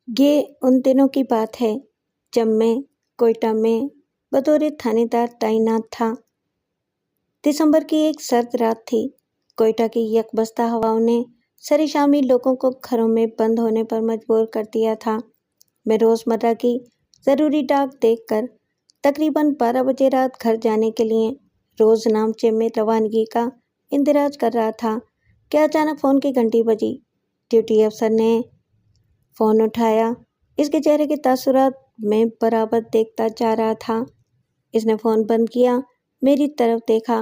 یہ ان دنوں کی بات ہے جب میں کوئٹہ میں بطور تھانے دار تعینات تھا۔ دسمبر کی ایک سرد رات تھی۔ کوئٹہ کی یکبستہ ہواؤں نے سر شامی لوگوں کو گھروں میں بند ہونے پر مجبور کر دیا تھا۔ میں روزمرہ کی ضروری ڈاک دیکھ کر تقریباً 12 بجے رات گھر جانے کے لیے روز نامچے میں روانگی کا اندراج کر رہا تھا کہ اچانک فون کی گھنٹی بجی۔ ڈیوٹی افسر نے فون اٹھایا۔ اس کے چہرے کے تاثرات میں برابر دیکھتا جا رہا تھا۔ اس نے فون بند کیا، میری طرف دیکھا۔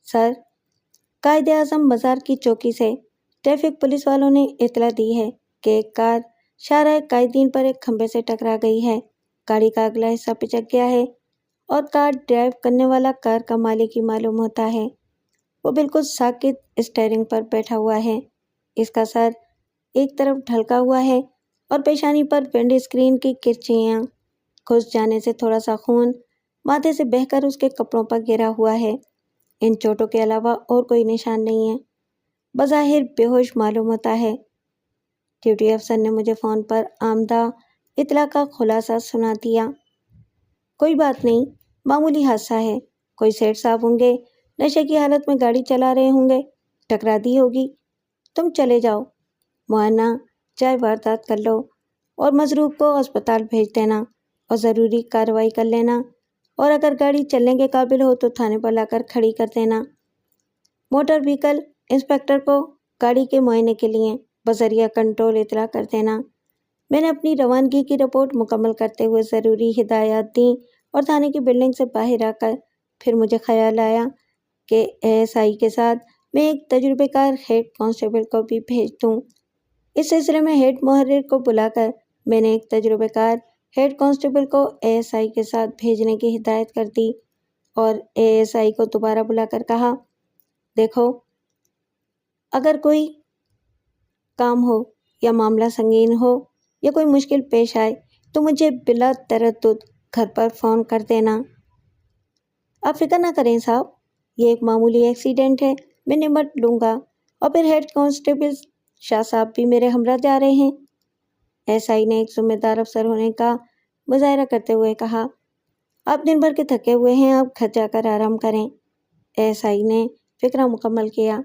سر، قائد اعظم مزار کی چوکی سے ٹریفک پولیس والوں نے اطلاع دی ہے کہ ایک کار شاہراہ قائدین پر ایک کھمبے سے ٹکرا گئی ہے۔ گاڑی کا اگلا حصہ پچک گیا ہے اور کار ڈرائیو کرنے والا کار کا مالک ہی معلوم ہوتا ہے۔ وہ بالکل ساکت اسٹیئرنگ پر بیٹھا ہوا ہے۔ اس کا سر ایک طرف ڈھلکا ہوا ہے اور پیشانی پر ونڈ اسکرین کی کرچیاں گھس جانے سے تھوڑا سا خون ماتھے سے بہہ کر اس کے کپڑوں پر گرا ہوا ہے۔ ان چوٹوں کے علاوہ اور کوئی نشان نہیں ہے۔ بظاہر بے ہوش معلوم ہوتا ہے۔ ڈیوٹی افسر نے مجھے فون پر آمدہ اطلاع کا خلاصہ سنا دیا۔ کوئی بات نہیں، معمولی حادثہ ہے۔ کوئی سیٹ صاحب ہوں گے، نشے کی حالت میں گاڑی چلا رہے ہوں گے، ٹکرا دی ہوگی۔ تم چلے جاؤ، معائنہ جائے واردات کر لو اور مضروب کو اسپتال بھیج دینا اور ضروری کارروائی کر لینا، اور اگر گاڑی چلنے کے قابل ہو تو تھانے پر لا کر کھڑی کر دینا۔ موٹر وہیکل انسپکٹر کو گاڑی کے معائنے کے لیے بذریعہ کنٹرول اطلاع کر دینا۔ میں نے اپنی روانگی کی رپورٹ مکمل کرتے ہوئے ضروری ہدایات دیں اور تھانے کی بلڈنگ سے باہر آ کر پھر مجھے خیال آیا کہ ASI کے ساتھ میں ایک تجربے کار ہیڈ کانسٹیبل کو بھی بھیج دوں۔ اس سلسلے میں ہیڈ محرر کو بلا کر میں نے ایک تجربے کار ہیڈ کانسٹیبل کو ASI کے ساتھ بھیجنے کی ہدایت کر دی اور ASI کو دوبارہ بلا کر کہا، دیکھو، اگر کوئی کام ہو یا معاملہ سنگین ہو یا کوئی مشکل پیش آئے تو مجھے بلا تردد گھر پر فون کر دینا۔ آپ فکر نہ کریں صاحب، یہ ایک معمولی ایکسیڈنٹ ہے، میں نمٹ لوں گا، اور پھر ہیڈ کانسٹیبل شاہ صاحب بھی میرے ہمراہ جا رہے ہیں۔ ASI نے ایک ذمہ دار افسر ہونے کا مظاہرہ کرتے ہوئے کہا، آپ دن بھر کے تھکے ہوئے ہیں، آپ گھر جا کر آرام کریں۔ ASI نے فکرہ مکمل کیا۔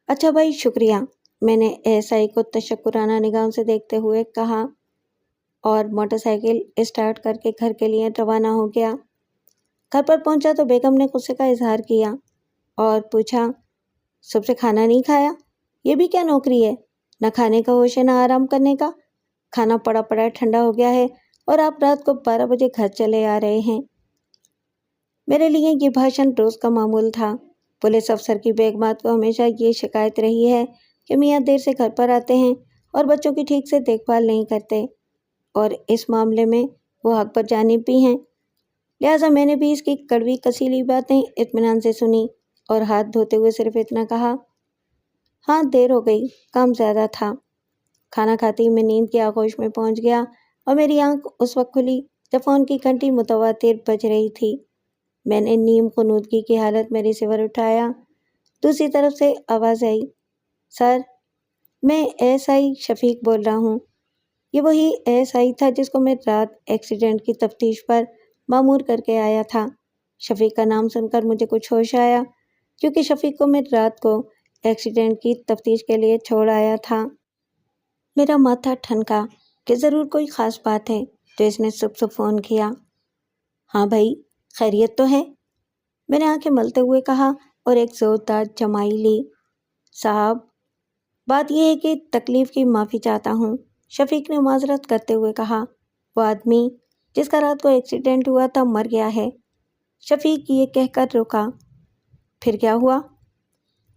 اچھا بھائی، شکریہ، میں نے ASI کو تشکرانہ نگاہوں سے دیکھتے ہوئے کہا اور موٹر سائیکل اسٹارٹ کر کے گھر کے لیے روانہ ہو گیا۔ گھر پر پہنچا تو بیگم نے غصے کا اظہار کیا اور پوچھا، صبح سے کھانا نہیں کھایا؟ یہ بھی کیا نوکری ہے، نہ کھانے کا ہوش ہے نہ آرام کرنے کا؟ کھانا پڑا پڑا ٹھنڈا ہو گیا ہے اور آپ رات کو 12 بجے گھر چلے آ رہے ہیں۔ میرے لیے یہ بھاشن روز کا معمول تھا۔ پولیس افسر کی بیگمات کو ہمیشہ یہ شکایت رہی ہے کہ میاں دیر سے گھر پر آتے ہیں اور بچوں کی ٹھیک سے دیکھ بھال نہیں کرتے، اور اس معاملے میں وہ حق پر جانب بھی ہیں۔ لہٰذا میں نے بھی اس کی کڑوی کسیلی باتیں اطمینان سے سنی اور ہاتھ دھوتے ہوئے صرف اتنا کہا، ہاں دیر ہو گئی، کام زیادہ تھا۔ کھانا کھاتے ہی میں نیند کی آغوش میں پہنچ گیا اور میری آنکھ اس وقت کھلی جب فون کی گھنٹی متواتر بج رہی تھی۔ میں نے نیم غنودگی کی حالت میں ریسیور اٹھایا۔ دوسری طرف سے آواز آئی، سر، میں ASI شفیق بول رہا ہوں۔ یہ وہی ASI تھا جس کو میں رات ایکسیڈنٹ کی تفتیش پر مامور کر کے آیا تھا۔ شفیق کا نام سن کر مجھے کچھ ہوش آیا، کیونکہ شفیق کو میں رات کو ایکسیڈنٹ کی تفتیش کے لیے چھوڑ آیا تھا۔ میرا ماتھا ٹھنکا کہ ضرور کوئی خاص بات ہے تو اس نے صبح فون کیا۔ ہاں بھائی، خیریت تو ہے؟ میں نے آنکھیں ملتے ہوئے کہا اور ایک زوردار جمائی لی۔ صاحب، بات یہ ہے کہ تکلیف کی معافی چاہتا ہوں، شفیق نے معذرت کرتے ہوئے کہا۔ وہ آدمی جس کا رات کو ایکسیڈنٹ ہوا تھا مر گیا ہے۔ شفیق یہ کہہ کر رکا۔ پھر کیا ہوا؟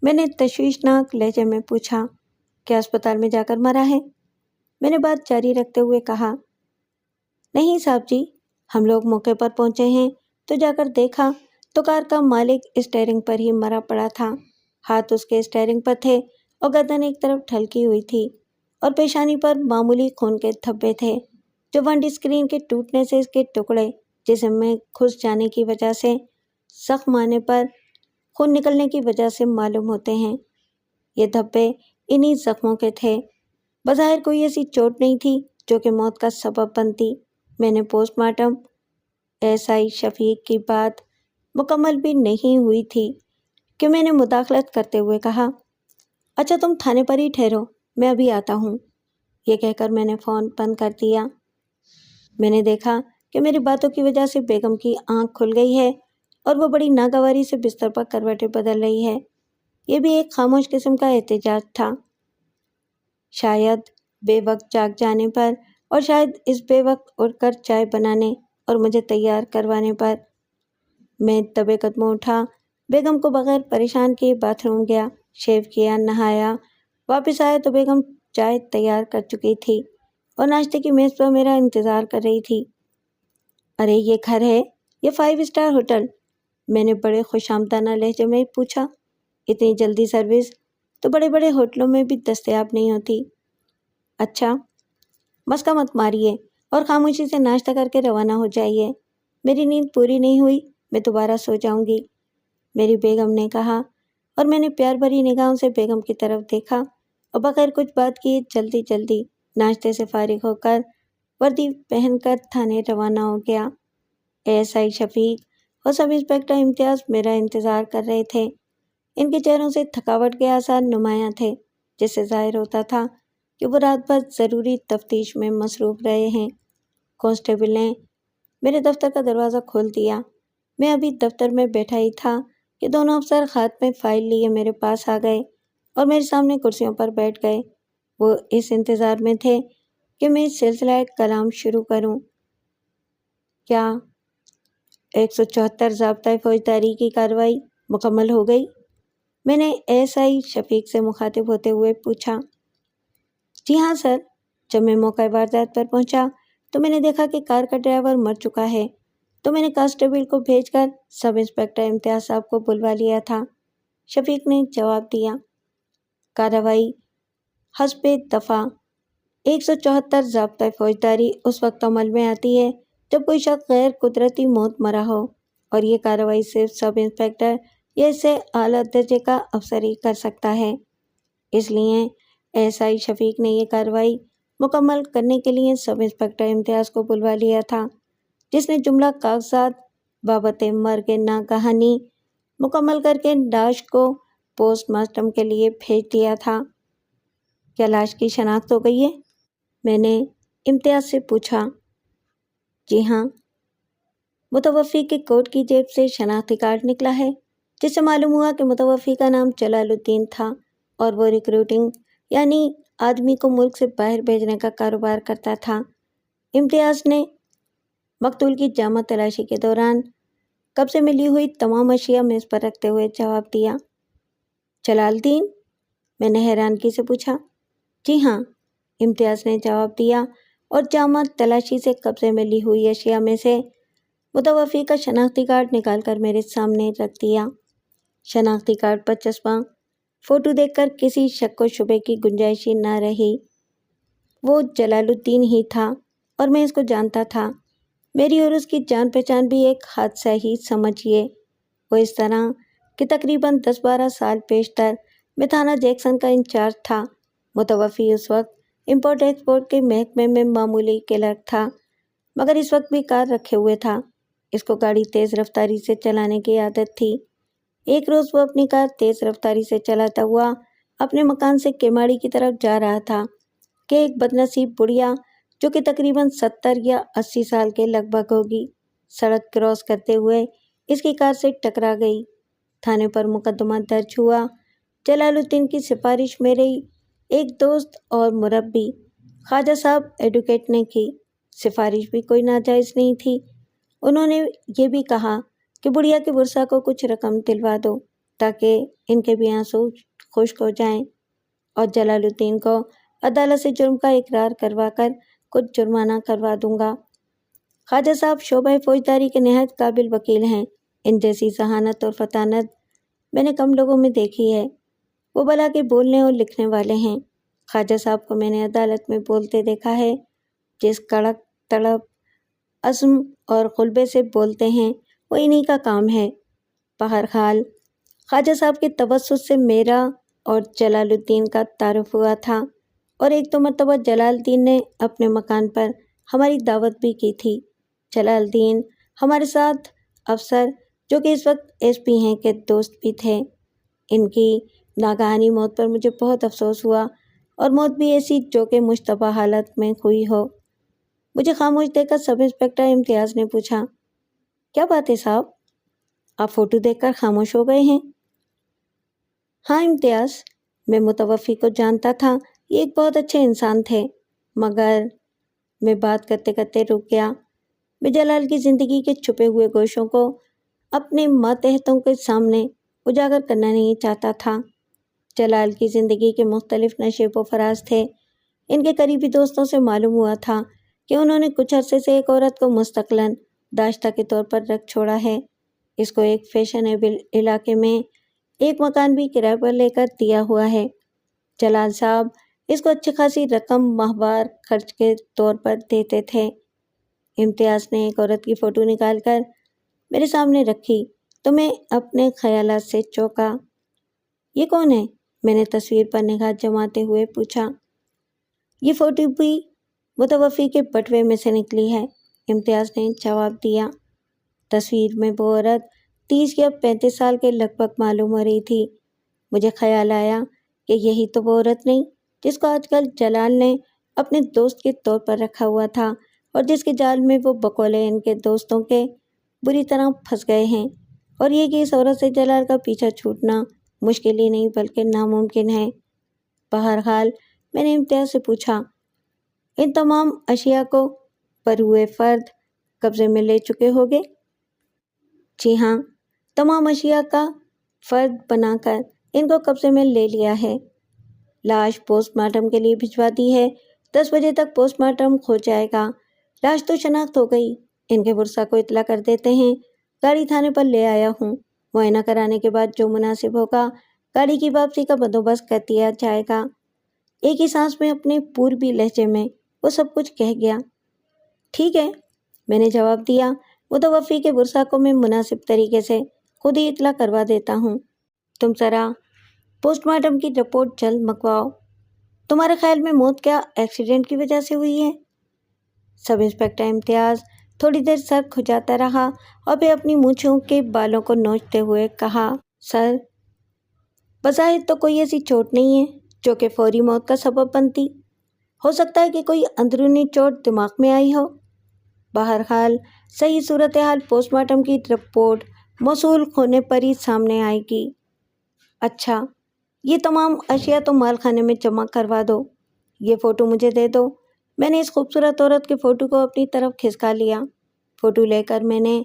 میں نے تشویشناک لہجے میں پوچھا۔ کیا اسپتال میں جا کر مرا ہے؟ میں نے بات جاری رکھتے ہوئے کہا، نہیں صاحب جی، ہم لوگ موقع پر پہنچے ہیں تو جا کر دیکھا تو کار کا مالک اسٹیئرنگ پر ہی مرا پڑا تھا۔ ہاتھ اس کے اسٹیئرنگ پر تھے اور گردن ایک طرف ڈھلکی ہوئی تھی اور پیشانی پر معمولی خون کے دھبے تھے جو ونڈ اسکرین کے ٹوٹنے سے اس کے ٹکڑے جسم میں گھس جانے کی وجہ سے زخم آنے پر خون نکلنے کی وجہ سے معلوم ہوتے ہیں۔ یہ دھبے انہی زخموں کے تھے۔ بظاہر کوئی ایسی چوٹ نہیں تھی جو کہ موت کا سبب بنتی۔ میں نے پوسٹ مارٹم SI شفیق کی بات مکمل بھی نہیں ہوئی تھی کہ میں نے مداخلت کرتے ہوئے کہا، اچھا تم تھانے پر ہی ٹھہرو، میں ابھی آتا ہوں۔ یہ کہہ کر میں نے فون بند کر دیا۔ میں نے دیکھا کہ میری باتوں کی وجہ سے بیگم کی آنکھ کھل گئی ہے اور وہ بڑی ناگواری سے بستر پر کروٹیں بدل رہی ہے۔ یہ بھی ایک خاموش قسم کا احتجاج تھا، شاید بے وقت جاگ جانے پر، اور شاید اس بے وقت اٹھ کر چائے بنانے اور مجھے تیار کروانے پر۔ میں دبے قدموں اٹھا، بیگم کو بغیر پریشان کیے باتھ روم گیا، شیو کیا، نہایا، واپس آیا تو بیگم چائے تیار کر چکی تھی اور ناشتے کی میز پر میرا انتظار کر رہی تھی۔ ارے یہ گھر ہے یہ 5 اسٹار ہوٹل؟ میں نے بڑے خوش آمدانہ لہجے میں پوچھا۔ اتنی جلدی سروس تو بڑے بڑے ہوٹلوں میں بھی دستیاب نہیں ہوتی۔ اچھا، مسکا مت ماریے اور خاموشی سے ناشتہ کر کے روانہ ہو جائیے، میری نیند پوری نہیں ہوئی، میں دوبارہ سو جاؤں گی، میری بیگم نے کہا، اور میں نے پیار بھری نگاہوں سے بیگم کی طرف دیکھا اور بغیر کچھ بات کیے جلدی جلدی ناشتے سے فارغ ہو کر وردی پہن کر تھانے روانہ ہو گیا۔ SI شفیق اور سب انسپکٹر امتیاز میرا انتظار کر رہے تھے۔ ان کے چہروں سے تھکاوٹ کے آثار نمایاں تھے، جس سے ظاہر ہوتا تھا کہ وہ رات بھر ضروری تفتیش میں مصروف رہے ہیں۔ کانسٹیبل نے میرے دفتر کا دروازہ کھول دیا۔ میں ابھی دفتر میں بیٹھا ہی تھا کہ دونوں افسر ہاتھ میں فائل لیے میرے پاس آ گئے اور میرے سامنے کرسیوں پر بیٹھ گئے۔ وہ اس انتظار میں تھے کہ میں سلسلہ کلام شروع کروں۔ کیا 174 ضابطۂ فوجداری کی کارروائی مکمل ہو گئی؟ میں نے SI شفیق سے مخاطب ہوتے ہوئے پوچھا۔ جی ہاں سر، جب میں موقع واردات پر پہنچا تو میں نے دیکھا کہ کار کا ڈرائیور مر چکا ہے، تو میں نے کانسٹیبل کو بھیج کر سب انسپکٹر امتیاز صاحب کو بلوا لیا تھا، شفیق نے جواب دیا۔ کارروائی حسب دفعہ 174 ضابطۂ فوجداری اس وقت عمل میں آتی ہے جب کوئی شخص غیر قدرتی موت مرا ہو، اور یہ کارروائی صرف سب انسپکٹر یا اس سے اعلیٰ درجے کا افسر ہی کر سکتا ہے۔ اس لیے SI شفیق نے یہ کارروائی مکمل کرنے کے لیے سب انسپکٹر امتیاز کو بلوا لیا تھا، جس نے جملہ کاغذات بابت مرگ ناگہانی مکمل کر کے لاش کو پوسٹ مارٹم کے لیے بھیج دیا تھا۔ کیا لاش کی شناخت ہو گئی ہے؟ میں نے امتیاز سے پوچھا۔ جی ہاں، متوفی کے کوٹ کی جیب سے شناختی کارڈ نکلا ہے، جس سے معلوم ہوا کہ متوفی کا نام جلال الدین تھا اور وہ ریکروٹنگ یعنی آدمی کو ملک سے باہر بھیجنے کا کاروبار کرتا تھا۔ امتیاز نے مقتول کی جامع تلاشی کے دوران قبضے میں لی ہوئی تمام اشیاء میز پر رکھتے ہوئے جواب دیا۔ جلال الدین؟ میں نے حیرانگی سے پوچھا۔ جی ہاں، امتیاز نے جواب دیا اور جامع تلاشی سے قبضے میں لی ہوئی اشیاء میں سے متوفی کا شناختی کارڈ نکال کر میرے سامنے رکھ دیا۔ شناختی کارڈ پر چسپاں فوٹو دیکھ کر کسی شک و شبے کی گنجائش ہی نہ رہی۔ وہ جلال الدین ہی تھا اور میں اس کو جانتا تھا۔ میری اور اس کی جان پہچان بھی ایک حادثہ ہی سمجھیے۔ وہ اس طرح کہ تقریباً 10-12 سال پیشتر میں تھانہ جیکسن کا انچارج تھا۔ متوفی اس وقت امپورٹ ایکسپورٹ کے محکمے میں معمولی کلرک تھا، مگر اس وقت بھی کار رکھے ہوئے تھا۔ اس کو گاڑی تیز رفتاری سے چلانے کی عادت تھی۔ ایک روز وہ اپنی کار تیز رفتاری سے چلاتا ہوا اپنے مکان سے کیماڑی کی طرف جا رہا تھا کہ ایک بدنصیب بڑھیا جو کہ تقریباً 70 یا 80 سال کے لگ بھگ ہوگی، سڑک کراس کرتے ہوئے اس کی کار سے ٹکرا گئی۔ تھانے پر مقدمہ درج ہوا۔ جلال الدین کی سفارش میرے ایک دوست اور مربی خواجہ صاحب ایڈوکیٹ نے کی۔ سفارش بھی کوئی ناجائز نہیں تھی۔ انہوں نے یہ بھی کہا کہ بڑھیا کے ورثاء کو کچھ رقم دلوا دو تاکہ ان کے بھی آنسو خشک ہو جائیں، اور جلال الدین کو عدالت سے جرم کا اقرار کروا کر کچھ جرمانہ کروا دوں گا۔ خواجہ صاحب شعبہ فوجداری کے نہایت قابل وکیل ہیں۔ ان جیسی ذہانت اور فطانت میں نے کم لوگوں میں دیکھی ہے۔ وہ بھلا کے بولنے اور لکھنے والے ہیں۔ خواجہ صاحب کو میں نے عدالت میں بولتے دیکھا ہے، جس کڑک تڑپ عزم اور غلبے سے بولتے ہیں وہ انہی کا کام ہے۔ بہرحال خواجہ صاحب کے توسط سے میرا اور جلال الدین کا تعارف ہوا تھا۔ اور ایک تو مرتبہ جلال الدین نے اپنے مکان پر ہماری دعوت بھی کی تھی۔ جلال الدین ہمارے ساتھ افسر جو کہ اس وقت ایس پی ہیں کے دوست بھی تھے۔ ان کی ناگہانی موت پر مجھے بہت افسوس ہوا، اور موت بھی ایسی جو کہ مشتبہ حالت میں ہوئی ہو۔ مجھے خاموش دیکھ کر سب انسپکٹر امتیاز نے پوچھا، کیا بات ہے صاحب، آپ فوٹو دیکھ کر خاموش ہو گئے ہیں؟ ہاں امتیاز، میں متوفی کو جانتا تھا، یہ ایک بہت اچھے انسان تھے، مگر میں بات کرتے کرتے رک گیا۔ میں جلال کی زندگی کے چھپے ہوئے گوشوں کو اپنے ماتحتوں کے سامنے اجاگر کرنا نہیں چاہتا تھا۔ جلال کی زندگی کے مختلف نشیب و فراز تھے۔ ان کے قریبی دوستوں سے معلوم ہوا تھا کہ انہوں نے کچھ عرصے سے ایک عورت کو مستقلاً داشتہ کے طور پر رکھ چھوڑا ہے۔ اس کو ایک فیشنیبل علاقے میں ایک مکان بھی کرائے پر لے کر دیا ہوا ہے۔ جلال صاحب اس کو اچھی خاصی رقم ماہوار خرچ کے طور پر دیتے تھے۔ امتیاز نے ایک عورت کی فوٹو نکال کر میرے سامنے رکھی تو میں اپنے خیالات سے چونکا۔ یہ کون ہے؟ میں نے تصویر پر نگاہ جماتے ہوئے پوچھا۔ یہ فوٹو بھی متوفی کے بٹوے میں سے نکلی ہے، امتیاز نے جواب دیا۔ تصویر میں وہ عورت 30 یا 35 سال کے لگ بھگ معلوم ہو رہی تھی۔ مجھے خیال آیا کہ یہی تو وہ عورت نہیں جس کو آج کل جلال نے اپنے دوست کے طور پر رکھا ہوا تھا، اور جس کے جال میں وہ بقولے ان کے دوستوں کے بری طرح پھنس گئے ہیں، اور یہ کہ اس عورت سے جلال کا پیچھا چھوٹنا مشکل ہی نہیں بلکہ ناممکن ہے۔ بہرحال میں نے امتیاز سے پوچھا، ان تمام اشیاء کو بروئے فرد قبضے میں لے چکے ہوگے؟ جی ہاں، تمام اشیاء کا فرد بنا کر ان کو قبضے میں لے لیا ہے۔ لاش پوسٹ مارٹم کے لیے بھجوا دی ہے، 10 بجے تک پوسٹ مارٹم ہو جائے گا۔ لاش تو شناخت ہو گئی، ان کے ورثاء کو اطلاع کر دیتے ہیں۔ گاڑی تھانے پر لے آیا ہوں، معائنہ کرانے کے بعد جو مناسب ہوگا گاڑی کی واپسی کا بندوبست کر دیا جائے گا۔ ایک ہی سانس میں اپنے پوربی لہجے میں وہ سب کچھ کہہ گیا۔ ٹھیک ہے، میں نے جواب دیا، متوفی کے ورثاء کو میں مناسب طریقے سے خود ہی اطلاع کروا دیتا ہوں۔ تم ذرا پوسٹ مارٹم کی رپورٹ جلد منگواؤ۔ تمہارے خیال میں موت کیا ایکسیڈنٹ کی وجہ سے ہوئی ہے؟ سب انسپکٹر امتیاز تھوڑی دیر سر کھجاتا رہا اور پھر اپنی مونچھوں کے بالوں کو نوچتے ہوئے کہا، سر، بظاہر تو کوئی ایسی چوٹ نہیں ہے جو کہ فوری موت کا سبب بنتی۔ ہو سکتا ہے کہ کوئی اندرونی چوٹ دماغ میں آئی ہو۔ بہرحال صحیح صورتحال پوسٹ مارٹم کی رپورٹ موصول ہونے پر ہی سامنے آئے گی۔ اچھا، یہ تمام اشیاء تو مال خانے میں جمع کروا دو۔ یہ فوٹو مجھے دے دو۔ میں نے اس خوبصورت عورت کے فوٹو کو اپنی طرف کھسکا لیا۔ فوٹو لے کر میں نے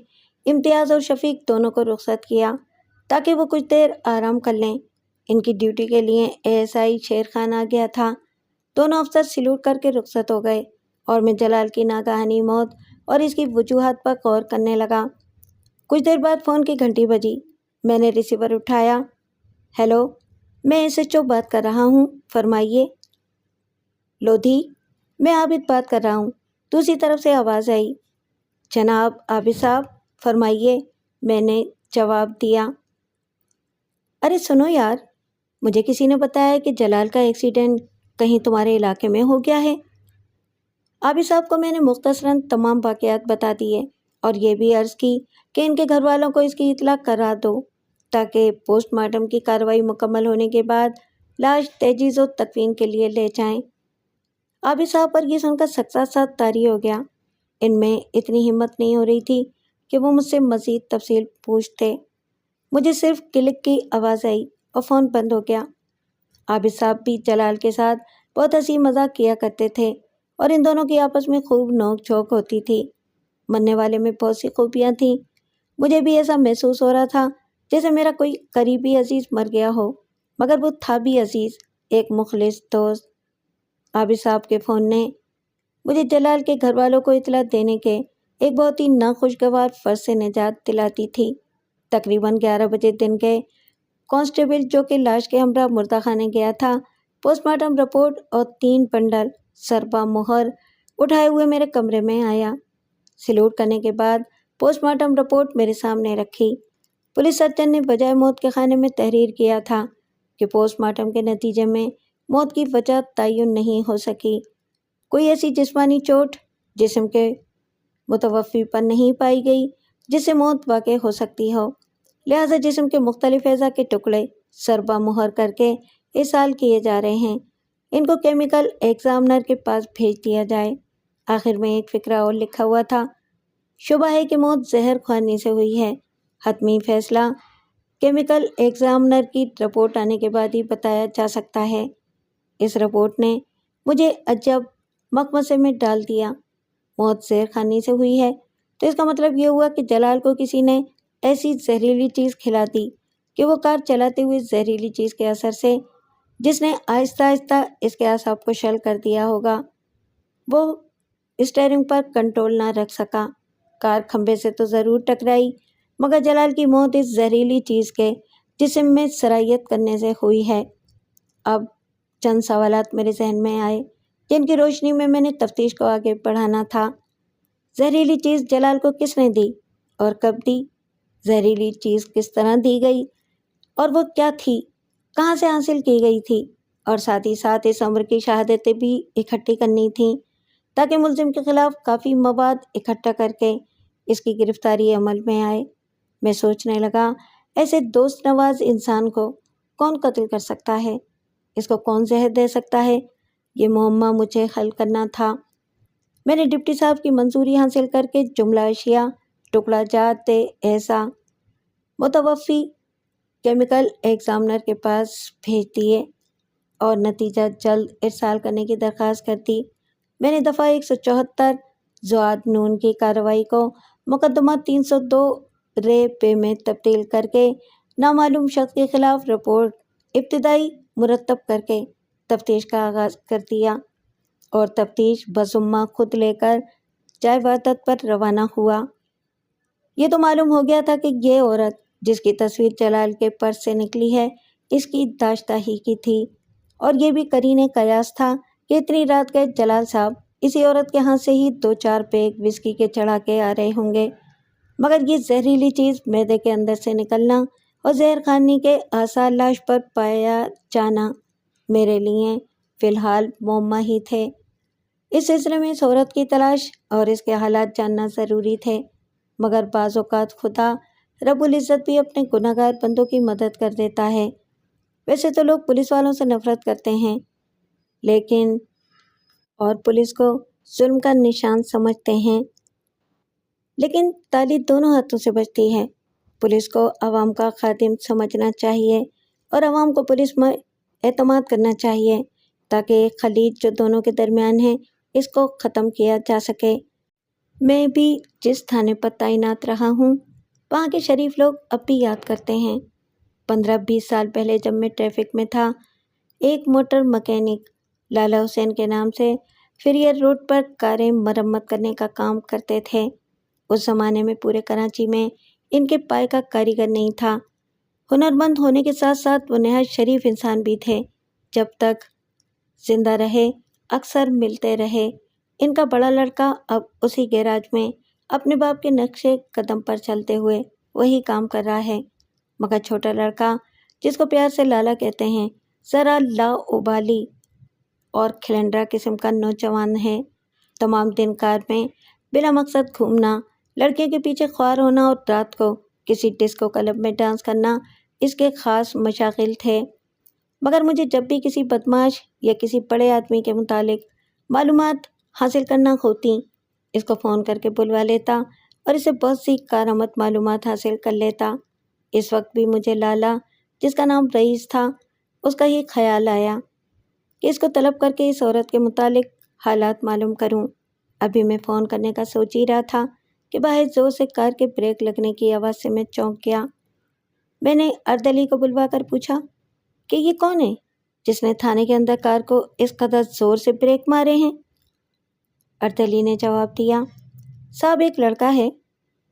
امتیاز اور شفیق دونوں کو رخصت کیا تاکہ وہ کچھ دیر آرام کر لیں۔ ان کی ڈیوٹی کے لیے ASI شیر خان آ گیا تھا۔ دونوں افسر سلوٹ کر کے رخصت ہو گئے اور میں جلال کی ناگہانی موت اور اس کی وجوہات پر غور کرنے لگا۔ کچھ دیر بعد فون کی گھنٹی بجی۔ میں نے ریسیور اٹھایا۔ ہیلو، میں SHO بات کر رہا ہوں، فرمائیے۔ لودھی، میں عابد بات کر رہا ہوں، دوسری طرف سے آواز آئی۔ جناب عابد صاحب، فرمائیے، میں نے جواب دیا۔ ارے سنو یار، مجھے کسی نے بتایا کہ جلال کا ایکسیڈنٹ کہیں تمہارے علاقے میں ہو گیا ہے۔ عابد صاحب کو میں نے مختصراً تمام واقعات بتا دیے اور یہ بھی عرض کی کہ ان کے گھر والوں کو اس کی اطلاع کرا دو تاکہ پوسٹ مارٹم کی کارروائی مکمل ہونے کے بعد لاش تجہیز و تکفین کے لیے لے جائیں۔ عابد صاحب پر یہ سن کر ساتھ ساتھ طاری ہو گیا۔ ان میں اتنی ہمت نہیں ہو رہی تھی کہ وہ مجھ سے مزید تفصیل پوچھتے۔ مجھے صرف کلک کی آواز آئی اور فون بند ہو گیا۔ عابد صاحب بھی جلال کے ساتھ بہت ہنسی مذاق کیا کرتے تھے اور ان دونوں کی آپس میں خوب نوک جھوک ہوتی تھی۔ مرنے والے میں بہت سی خوبیاں تھیں۔ مجھے بھی ایسا محسوس ہو رہا تھا جیسے میرا کوئی قریبی عزیز مر گیا ہو، مگر وہ تھا بھی عزیز، ایک مخلص دوست۔ عابد صاحب کے فون نے مجھے جلال کے گھر والوں کو اطلاع دینے کے ایک بہت ہی ناخوشگوار فرض سے نجات دلاتی تھی۔ تقریباً 11 بجے دن کے کانسٹیبل جو کہ لاش کے ہمراہ مردہ خانے گیا تھا، پوسٹ مارٹم رپورٹ اور 3 بنڈل سربا مہر اٹھائے ہوئے میرے کمرے میں آیا۔ سلوٹ کرنے کے بعد پوسٹ مارٹم رپورٹ میرے سامنے رکھی۔ پولیس سرجن نے بجائے موت کے خانے میں تحریر کیا تھا کہ پوسٹ مارٹم کے نتیجے میں موت کی وجہ تعین نہیں ہو سکی۔ کوئی ایسی جسمانی چوٹ جسم کے متوفی پر نہیں پائی گئی جس سے موت واقع ہو سکتی ہو، لہٰذا جسم کے مختلف اعضاء کے ٹکڑے ضربہ مہر کر کے ارسال کیے جا رہے ہیں، ان کو کیمیکل ایگزامنر کے پاس بھیج دیا جائے۔ آخر میں ایک فقرہ اور لکھا ہوا تھا، شبہ ہے کہ موت زہر خوانی سے ہوئی ہے، حتمی فیصلہ کیمیکل ایگزامنر کی رپورٹ آنے کے بعد ہی بتایا جا سکتا ہے۔ اس رپورٹ نے مجھے عجب مکمسے میں ڈال دیا۔ موت زہر خوانی سے ہوئی ہے تو اس کا مطلب یہ ہوا کہ جلال کو کسی نے ایسی زہریلی چیز کھلا دی کہ وہ کار چلاتے ہوئے زہریلی چیز کے اثر سے، جس نے آہستہ آہستہ اس کے اعصاب کو شل کر دیا ہوگا، وہ اسٹیئرنگ پر کنٹرول نہ رکھ سکا۔ کار کھمبے سے تو ضرور ٹکرائی، مگر جلال کی موت اس زہریلی چیز کے جسم میں سرایت کرنے سے ہوئی ہے۔ اب چند سوالات میرے ذہن میں آئے جن کی روشنی میں نے تفتیش کو آگے بڑھانا تھا۔ زہریلی چیز جلال کو کس نے دی اور کب دی؟ زہریلی چیز کس طرح دی گئی اور وہ کیا تھی، کہاں سے حاصل کی گئی تھی؟ اور ساتھ ہی ساتھ اس امر کی شہادتیں بھی اکٹھی کرنی تھیں تاکہ ملزم کے خلاف کافی مواد اکٹھا کر کے اس کی گرفتاری عمل میں آئے۔ میں سوچنے لگا، ایسے دوست نواز انسان کو کون قتل کر سکتا ہے؟ اس کو کون زہر دے سکتا ہے؟ یہ معمہ مجھے حل کرنا تھا۔ میں نے ڈپٹی صاحب کی منظوری حاصل کر کے جملہ اشیاء ٹکڑا جات اعضاء متوفی کیمیکل ایگزامنر کے پاس بھیج دیے اور نتیجہ جلد ارسال کرنے کی درخواست کر دی۔ میں نے دفعہ 174 زواد نون کی کارروائی کو مقدمہ 302 رے پے میں تبدیل کر کے نامعلوم شخص کے خلاف رپورٹ ابتدائی مرتب کر کے تفتیش کا آغاز کر دیا اور تفتیش بذمہ خود لے کر جائے واردات پر روانہ ہوا۔ یہ تو معلوم ہو گیا تھا کہ یہ عورت جس کی تصویر جلال کے پرس سے نکلی ہے اس کی داشتہ ہی کی تھی، اور یہ بھی قرینِ قیاس تھا کہ اتنی رات گئے جلال صاحب اسی عورت کے ہاتھ سے ہی 2-4 پیگ وسکی کے چڑھا کے آ رہے ہوں گے، مگر یہ زہریلی چیز معدے کے اندر سے نکلنا اور زہر خوانی کے آثار لاش پر پایا جانا میرے لیے فی الحال معمہ ہی تھے۔ اس سلسلے میں اس عورت کی تلاش اور اس کے حالات جاننا ضروری تھے، مگر بعض اوقات خدا رب العزت بھی اپنے گناہ گار بندوں کی مدد کر دیتا ہے۔ ویسے تو لوگ پولیس والوں سے نفرت کرتے ہیں لیکن اور پولیس کو ظلم کا نشان سمجھتے ہیں، لیکن تالی دونوں ہاتھوں سے بجتی ہے۔ پولیس کو عوام کا خادم سمجھنا چاہیے اور عوام کو پولیس میں اعتماد کرنا چاہیے تاکہ خلیج جو دونوں کے درمیان ہے اس کو ختم کیا جا سکے۔ میں بھی جس تھانے پر تعینات رہا ہوں وہاں کے شریف لوگ اب بھی یاد کرتے ہیں۔ 15-20 سال پہلے جب میں ٹریفک میں تھا، ایک موٹر مکینک لالا حسین کے نام سے فریئر روڈ پر کاریں مرمت کرنے کا کام کرتے تھے۔ اس زمانے میں پورے کراچی میں ان کے پائے کا کاریگر نہیں تھا۔ ہنرمند ہونے کے ساتھ ساتھ وہ نہایت شریف انسان بھی تھے۔ جب تک زندہ رہے اکثر ملتے رہے۔ ان کا بڑا لڑکا اب اسی گیراج میں اپنے باپ کے نقش قدم پر چلتے ہوئے وہی کام کر رہا ہے، مگر چھوٹا لڑکا جس کو پیار سے لالا کہتے ہیں ذرا لاابالی اور کھلنڈرا قسم کا نوجوان ہے۔ تمام دن کار میں بلا مقصد گھومنا، لڑکیوں کے پیچھے خوار ہونا اور رات کو کسی ڈسکو کلب میں ڈانس کرنا اس کے خاص مشاغل تھے۔ مگر مجھے جب بھی کسی بدماش یا کسی بڑے آدمی کے متعلق معلومات حاصل کرنا ہوتی، اس کو فون کر کے بلوا لیتا اور اسے بہت سی کارآمد معلومات حاصل کر لیتا۔ اس وقت بھی مجھے لالا جس کا نام رئیس تھا اس کا ہی خیال آیا کہ اس کو طلب کر کے اس عورت کے متعلق حالات معلوم کروں۔ ابھی میں فون کرنے کا سوچ ہی رہا تھا کہ باہر زور سے کار کے بریک لگنے کی آواز سے میں چونک گیا۔ میں نے اردلی کو بلوا کر پوچھا کہ یہ کون ہے جس نے تھانے کے اندر کار کو اس قدر زور سے بریک مارے ہیں؟ اردلی نے جواب دیا، صاحب ایک لڑکا ہے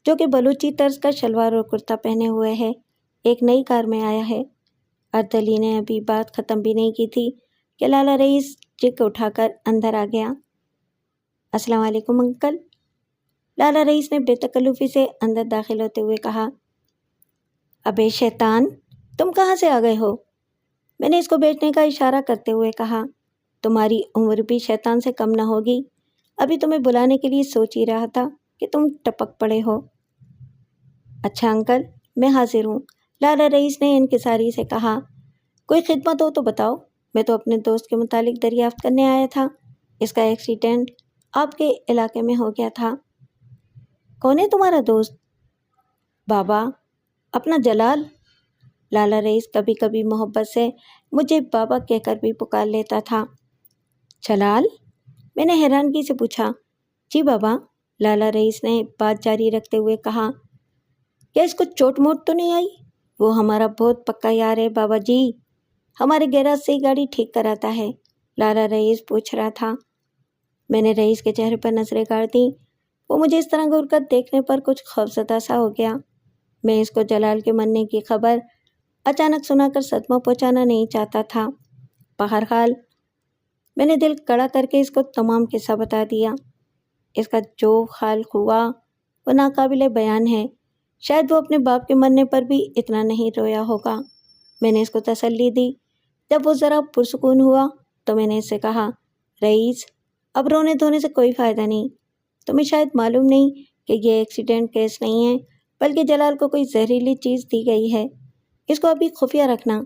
جو کہ بلوچی طرز کا شلوار اور کرتا پہنے ہوئے ہے، ایک نئی کار میں آیا ہے۔ اردلی نے ابھی بات ختم بھی نہیں کی تھی کہ لالا رئیس چک اٹھا کر اندر آ گیا۔ السلام علیکم انکل، لالا رئیس نے بے تکلفی سے اندر داخل ہوتے ہوئے کہا۔ ابے شیطان، تم کہاں سے آ گئے ہو؟ میں نے اس کو بیچنے کا اشارہ کرتے ہوئے کہا۔ تمہاری عمر بھی شیطان سے کم نہ ہوگی، ابھی تمہیں بلانے کے لیے سوچ ہی رہا تھا کہ تم ٹپک پڑے ہو۔ اچھا انکل، میں حاضر ہوں، لالا رئیس نے انکساری سے کہا۔ کوئی خدمت ہو تو بتاؤ، میں تو اپنے دوست کے متعلق دریافت کرنے آیا تھا۔ اس کا ایکسیڈنٹ آپ کے علاقے میں ہو گیا تھا۔ کون ہے تمہارا دوست؟ بابا، اپنا جلال۔ لالا رئیس کبھی کبھی محبت سے مجھے بابا کہہ کر بھی پکار لیتا تھا۔ جلال؟ میں نے حیرانگی سے پوچھا۔ جی بابا، لالا رئیس نے بات جاری رکھتے ہوئے کہا۔ کیا اس کو چوٹ موٹ تو نہیں آئی؟ وہ ہمارا بہت پکا یار ہے بابا جی، ہمارے گیراج سے ہی گاڑی ٹھیک کراتا ہے، لالا رئیس پوچھ رہا تھا۔ میں نے رئیس کے چہرے پر نظریں گاڑ دیں۔ وہ مجھے اس طرح گھور کر دیکھنے پر کچھ خوفزدہ سا ہو گیا۔ میں اس کو جلال کے مرنے کی خبر اچانک سنا کر صدمہ پہنچانا نہیں چاہتا تھا۔ بہرحال میں نے دل کڑا کر کے اس کو تمام قصہ بتا دیا۔ اس کا جو حال ہوا وہ ناقابل بیان ہے، شاید وہ اپنے باپ کے مرنے پر بھی اتنا نہیں رویا ہوگا۔ میں نے اس کو تسلی دی۔ جب وہ ذرا پرسکون ہوا تو میں نے اس سے کہا، رئیس، اب رونے دھونے سے کوئی فائدہ نہیں۔ تمہیں شاید معلوم نہیں کہ یہ ایکسیڈنٹ کیس نہیں ہے، بلکہ جلال کو کوئی زہریلی چیز دی گئی ہے۔ اس کو ابھی خفیہ رکھنا،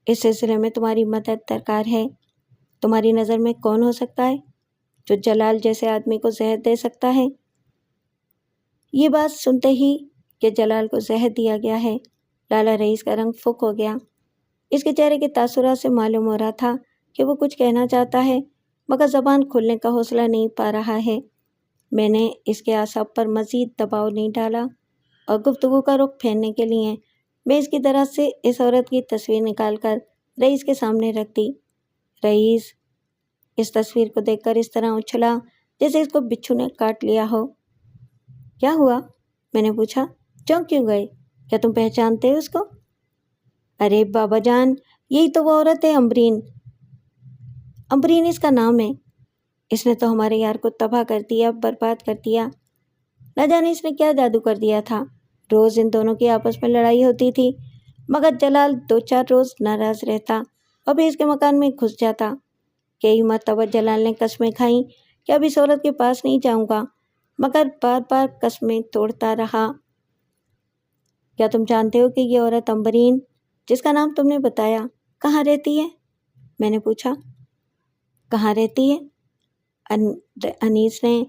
اس سلسلے میں تمہاری مدد درکار ہے۔ تمہاری نظر میں کون ہو سکتا ہے جو جلال جیسے آدمی کو زہر دے سکتا ہے؟ یہ بات سنتے ہی کہ جلال کو زہر دیا گیا ہے، لالا رئیس کا رنگ فک ہو گیا۔ اس کے چہرے کے تاثرات سے معلوم ہو رہا تھا کہ وہ کچھ کہنا چاہتا ہے مگر زبان کھلنے کا حوصلہ نہیں پا رہا ہے۔ میں نے اس کے اعصاب پر مزید دباؤ نہیں ڈالا اور گفتگو کا رخ پھیرنے کے لیے میں اس کی طرف سے اس عورت کی تصویر نکال کر رئیس کے سامنے رکھ دی۔ رئیس اس تصویر کو دیکھ کر اس طرح اچھلا جیسے اس کو بچھو نے کاٹ لیا ہو۔ کیا ہوا؟ میں نے پوچھا۔ چونک کیوں گئے؟ کیا تم پہچانتے ہو اس کو؟ ارے بابا جان، یہی تو وہ عورت ہے، امبرین۔ امبرین اس کا نام ہے۔ اس نے تو ہمارے یار کو تباہ کر دیا، برباد کر دیا۔ نہ جانے اس نے کیا جادو کر دیا تھا۔ روز ان دونوں کی آپس میں لڑائی ہوتی تھی، مگر جلال 2-4 روز ناراض رہتا اور پھر اس کے مکان میں گھس جاتا۔ کئی مرتبہ جلال نے قسمیں کھائیں کہ اب اس عورت کے پاس نہیں جاؤں گا، مگر بار بار قسمیں توڑتا رہا۔ کیا تم جانتے ہو کہ یہ عورت امبرین، جس کا نام تم نے بتایا، کہاں رہتی ہے؟ میں نے پوچھا۔ کہاں رہتی ہے؟ انیس نے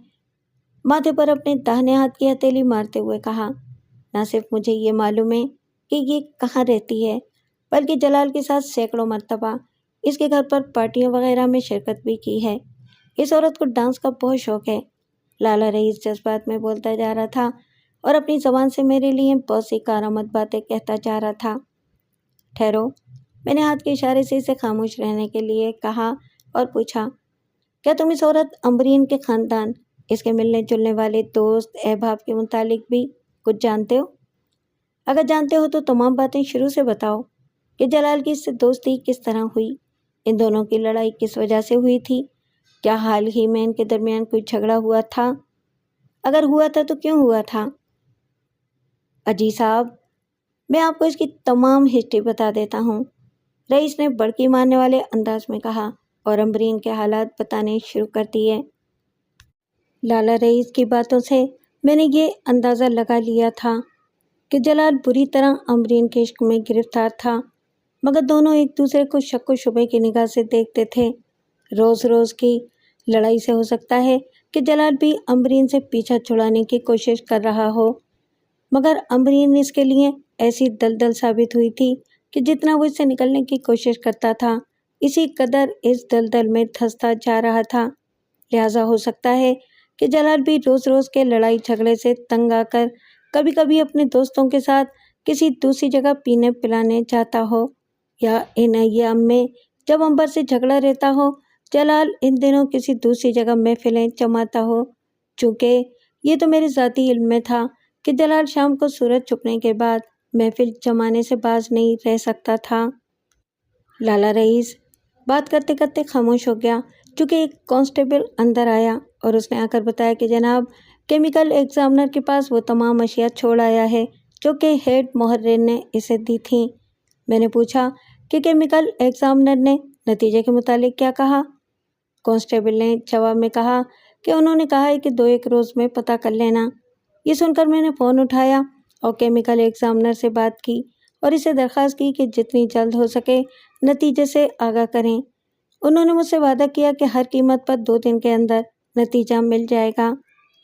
ماتھے پر اپنے داہنے ہاتھ کی ہتھیلی مارتے ہوئے کہا۔ نہ صرف مجھے یہ معلوم ہے کہ یہ کہاں رہتی ہے، بلکہ جلال کے ساتھ سینکڑوں مرتبہ اس کے گھر پر پارٹیوں وغیرہ میں شرکت بھی کی ہے۔ اس عورت کو ڈانس کا بہت شوق ہے۔ لالا رئیس جذبات میں بولتا جا رہا تھا اور اپنی زبان سے میرے لیے بہت سی کارآمد باتیں کہتا جا رہا تھا۔ ٹھہرو، میں نے ہاتھ کے اشارے سے اسے خاموش رہنے کے لیے کہا اور پوچھا، کیا تم اس عورت امبرین کے خاندان، اس کے ملنے جلنے والے دوست احباب کے متعلق بھی کچھ جانتے ہو؟ اگر جانتے ہو تو تمام باتیں شروع سے بتاؤ کہ جلال کی اس سے دوستی کس طرح ہوئی، ان دونوں کی لڑائی کس وجہ سے ہوئی تھی، کیا حال ہی میں ان کے درمیان کوئی جھگڑا ہوا تھا؟ اگر ہوا تھا تو کیوں ہوا تھا؟ اجی صاحب، میں آپ کو اس کی تمام ہسٹری بتا دیتا ہوں، رئیس نے بڑکی مارنے والے انداز میں کہا اور امبرین کے حالات بتانے شروع کر دیے۔ لالا رئیس کی باتوں سے میں نے یہ اندازہ لگا لیا تھا کہ جلال بری طرح امبرین کے عشق میں گرفتار تھا، مگر دونوں ایک دوسرے کو شک و شبے کی نگاہ سے دیکھتے تھے۔ روز روز کی لڑائی سے ہو سکتا ہے کہ جلال بھی امبرین سے پیچھا چھڑانے کی کوشش کر رہا ہو، مگر امبرین اس کے لیے ایسی دلدل ثابت ہوئی تھی کہ جتنا وہ اس سے نکلنے کی کوشش کرتا تھا، اسی قدر اس دلدل میں دھنستا جا رہا تھا۔ لہٰذا ہو سکتا ہے کہ جلال بھی روز روز کے لڑائی جھگڑے سے تنگ آ کر کبھی کبھی اپنے دوستوں کے ساتھ کسی دوسری جگہ پینے پلانے جاتا ہو، یا ان ایام میں جب امبر سے جھگڑا رہتا ہو، جلال ان دنوں کسی دوسری جگہ محفلیں جماتا ہو۔ چونکہ یہ تو میرے ذاتی علم میں تھا کہ جلال شام کو سورج چھپنے کے بعد محفل جمانے سے باز نہیں رہ سکتا تھا۔ لالا رئیس بات کرتے کرتے خاموش ہو گیا، چونکہ ایک کانسٹیبل اندر آیا اور اس نے آ کر بتایا کہ جناب کیمیکل ایگزامنر کے پاس وہ تمام اشیاء چھوڑ آیا ہے جو کہ ہیڈ محرر نے اسے دی تھیں۔ میں نے پوچھا، کہ کیمیکل ایگزامنر نے نتیجے کے متعلق کیا کہا؟ کانسٹیبل نے جواب میں کہا کہ انہوں نے کہا ہے کہ 2-1 روز میں پتہ کر لینا۔ یہ سن کر میں نے فون اٹھایا اور کیمیکل ایگزامنر سے بات کی اور اسے درخواست کی کہ جتنی جلد ہو سکے نتیجے سے آگاہ کریں۔ انہوں نے مجھ سے وعدہ کیا کہ ہر قیمت پر 2 دن کے اندر نتیجہ مل جائے گا۔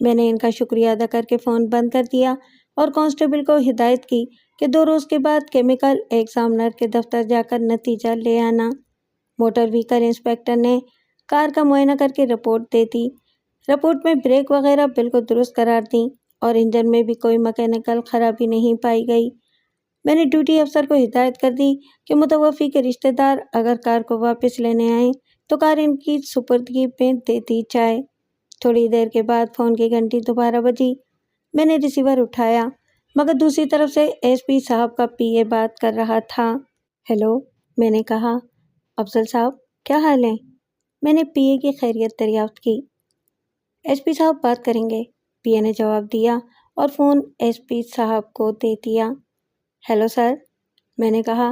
میں نے ان کا شکریہ ادا کر کے فون بند کر دیا اور کانسٹیبل کو ہدایت کی کہ 2 روز کے بعد کیمیکل ایگزامنر کے دفتر جا کر نتیجہ لے آنا۔ موٹر وہیکل انسپکٹر نے کار کا معائنہ کر کے رپورٹ دے دی۔ رپورٹ میں بریک وغیرہ بالکل درست قرار دیں اور انجن میں بھی کوئی میکینیکل خرابی نہیں پائی گئی۔ میں نے ڈیوٹی افسر کو ہدایت کر دی کہ متوفی کے رشتہ دار اگر کار کو واپس لینے آئیں تو کار ان کی سپردگی میں دے دی جائے۔ تھوڑی دیر کے بعد فون کی گھنٹی دوبارہ بجی۔ میں نے ریسیور اٹھایا مگر دوسری طرف سے ایس پی صاحب کا پی اے بات کر رہا تھا۔ ہیلو، میں نے کہا۔ افضل صاحب کیا حال ہے؟ میں نے پی اے کی خیریت دریافت کی۔ ایس پی صاحب بات کریں گے، پی اے نے جواب دیا اور فون ایس پی صاحب کو دے دیا۔ ہیلو سر، میں نے کہا۔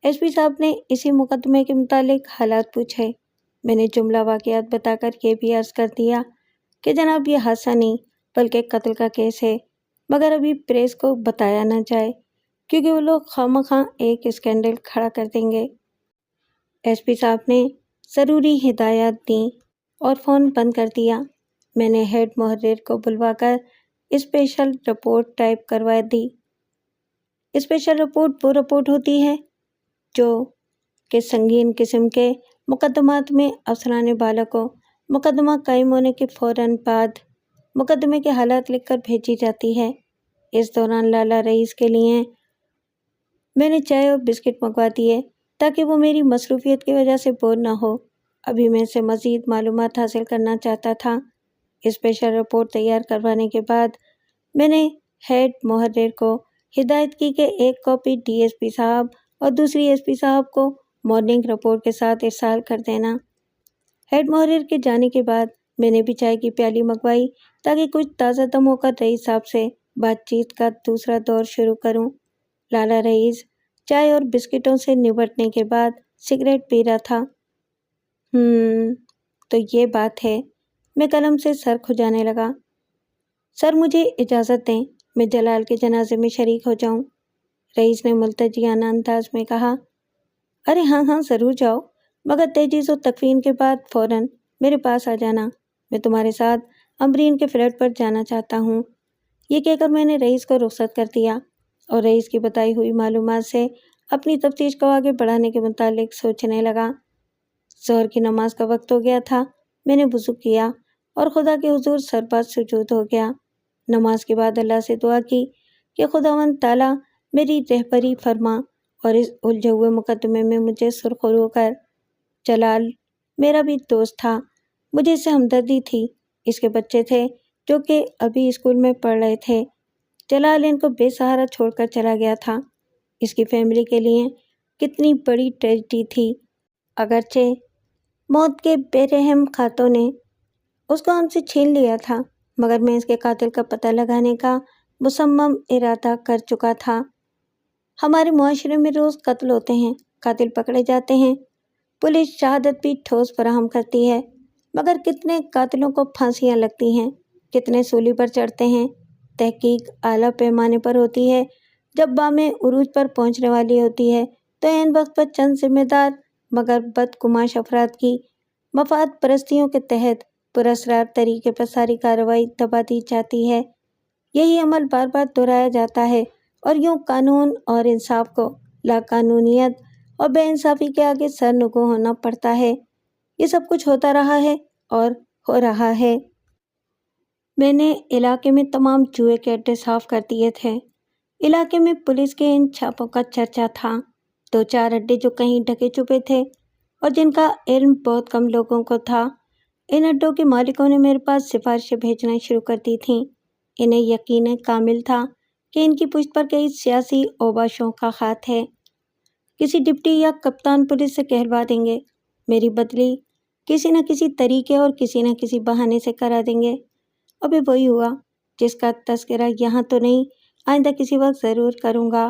ایس پی صاحب نے اسی مقدمے کے متعلق حالات پوچھے۔ میں نے جملہ واقعات بتا کر یہ بھی عرض کر دیا کہ جناب یہ حادثہ نہیں بلکہ قتل کا کیس ہے، مگر ابھی پریس کو بتایا نہ جائے کیونکہ وہ لوگ خواہ ایک اسکینڈل کھڑا کر دیں گے۔ ایس پی صاحب نے ضروری ہدایات دیں اور فون بند کر دیا۔ میں نے ہیڈ محرر کو بلوا کر اسپیشل رپورٹ ٹائپ کروا دی۔ اسپیشل رپورٹ وہ رپورٹ ہوتی ہے جو کہ سنگین قسم کے مقدمات میں افسران بالا کو مقدمہ قائم ہونے کے فوراً بعد مقدمے کے حالات لکھ کر بھیجی جاتی ہے۔ اس دوران لالا رئیس کے لیے میں نے چائے اور بسکٹ منگوا دیے تاکہ وہ میری مصروفیت کی وجہ سے بور نہ ہو۔ ابھی میں سے مزید معلومات حاصل کرنا چاہتا تھا۔ اسپیشل رپورٹ تیار کروانے کے بعد میں نے ہیڈ محرر کو ہدایت کی کہ ایک کاپی ڈی ایس پی صاحب اور دوسری ایس پی صاحب کو مارننگ رپورٹ کے ساتھ ارسال کر دینا۔ ہیڈ محرر کے جانے کے بعد میں نے بھی چائے کی پیالی منگوائی تاکہ کچھ تازہ دم ہو کر رئیس صاحب سے بات چیت کا دوسرا دور شروع کروں۔ لالا رئیس چائے اور بسکٹوں سے نمٹنے کے بعد سگریٹ پی رہا تھا۔ تو یہ بات ہے۔ میں قلم سے سر کھجانے لگا۔ سر مجھے اجازت دیں، میں جلال کے جنازے میں شریک ہو جاؤں۔ رئیس نے ملتجیانہ انداز میں کہا۔ ارے ہاں ضرور جاؤ، مگر تجہیز و تکفین کے بعد فوراً میرے پاس آ جانا۔ میں تمہارے ساتھ امبرین کے فلیٹ پر جانا چاہتا ہوں۔ یہ کہہ کر میں نے رئیس کو رخصت کر دیا اور رئیس کی بتائی ہوئی معلومات سے اپنی تفتیش کو آگے بڑھانے کے متعلق سوچنے لگا۔ ظہر کی نماز کا وقت ہو گیا تھا۔ میں نے وضو کیا اور خدا کے حضور سرباز سجود ہو گیا۔ نماز کے بعد اللہ سے دعا کی کہ خداوند تعالیٰ میری رہبری فرما اور اس الجھے ہوئے مقدمے میں مجھے سرخرو کر۔ جلال میرا بھی دوست تھا، مجھے اس سے ہمدردی تھی۔ اس کے بچے تھے جو کہ ابھی اسکول میں پڑھ رہے تھے۔ جلال ان کو بے سہارا چھوڑ کر چلا گیا تھا۔ اس کی فیملی کے لیے کتنی بڑی ٹریجڈی تھی۔ اگرچہ موت کے بے رحم قاتوں نے اس کو ہم سے چھین لیا تھا، مگر میں اس کے قاتل کا پتہ لگانے کا مصمم ارادہ کر چکا تھا۔ ہمارے معاشرے میں روز قتل ہوتے ہیں، قاتل پکڑے جاتے ہیں، پولیس شہادت بھی ٹھوس فراہم کرتی ہے، مگر کتنے قاتلوں کو پھانسیاں لگتی ہیں، کتنے سولی پر چڑھتے ہیں۔ تحقیق اعلیٰ پیمانے پر ہوتی ہے۔ جب بام عروج پر پہنچنے والی ہوتی ہے تو عین وقت پر چند ذمہ دار مگر بدگماش افراد کی مفاد پرستیوں کے تحت پراسرار طریقے پر ساری کارروائی دبا دی جاتی ہے۔ یہی عمل بار بار دہرایا جاتا ہے اور یوں قانون اور انصاف کو لاقانونیت اور بے انصافی کے آگے سر نگوں ہونا پڑتا ہے۔ یہ سب کچھ ہوتا رہا ہے اور ہو رہا ہے۔ میں نے علاقے میں تمام جوئے کے اڈے صاف کر دیے تھے۔ علاقے میں پولیس کے ان چھاپوں کا چرچا تھا۔ 2-4 اڈے جو کہیں ڈھکے چھپے تھے اور جن کا علم بہت کم لوگوں کو تھا، ان اڈوں کے مالکوں نے میرے پاس سفارشیں بھیجنا شروع کر دی تھیں۔ انہیں یقین کامل تھا کہ ان کی پشت پر کئی سیاسی اوباشوں کا ہاتھ ہے۔ کسی ڈپٹی یا کپتان پولیس سے کہلوا دیں گے، میری بدلی کسی نہ کسی طریقے اور کسی نہ کسی بہانے سے کرا دیں گے۔ ابھی وہی ہوا جس کا تذکرہ یہاں تو نہیں، آئندہ کسی وقت ضرور کروں گا۔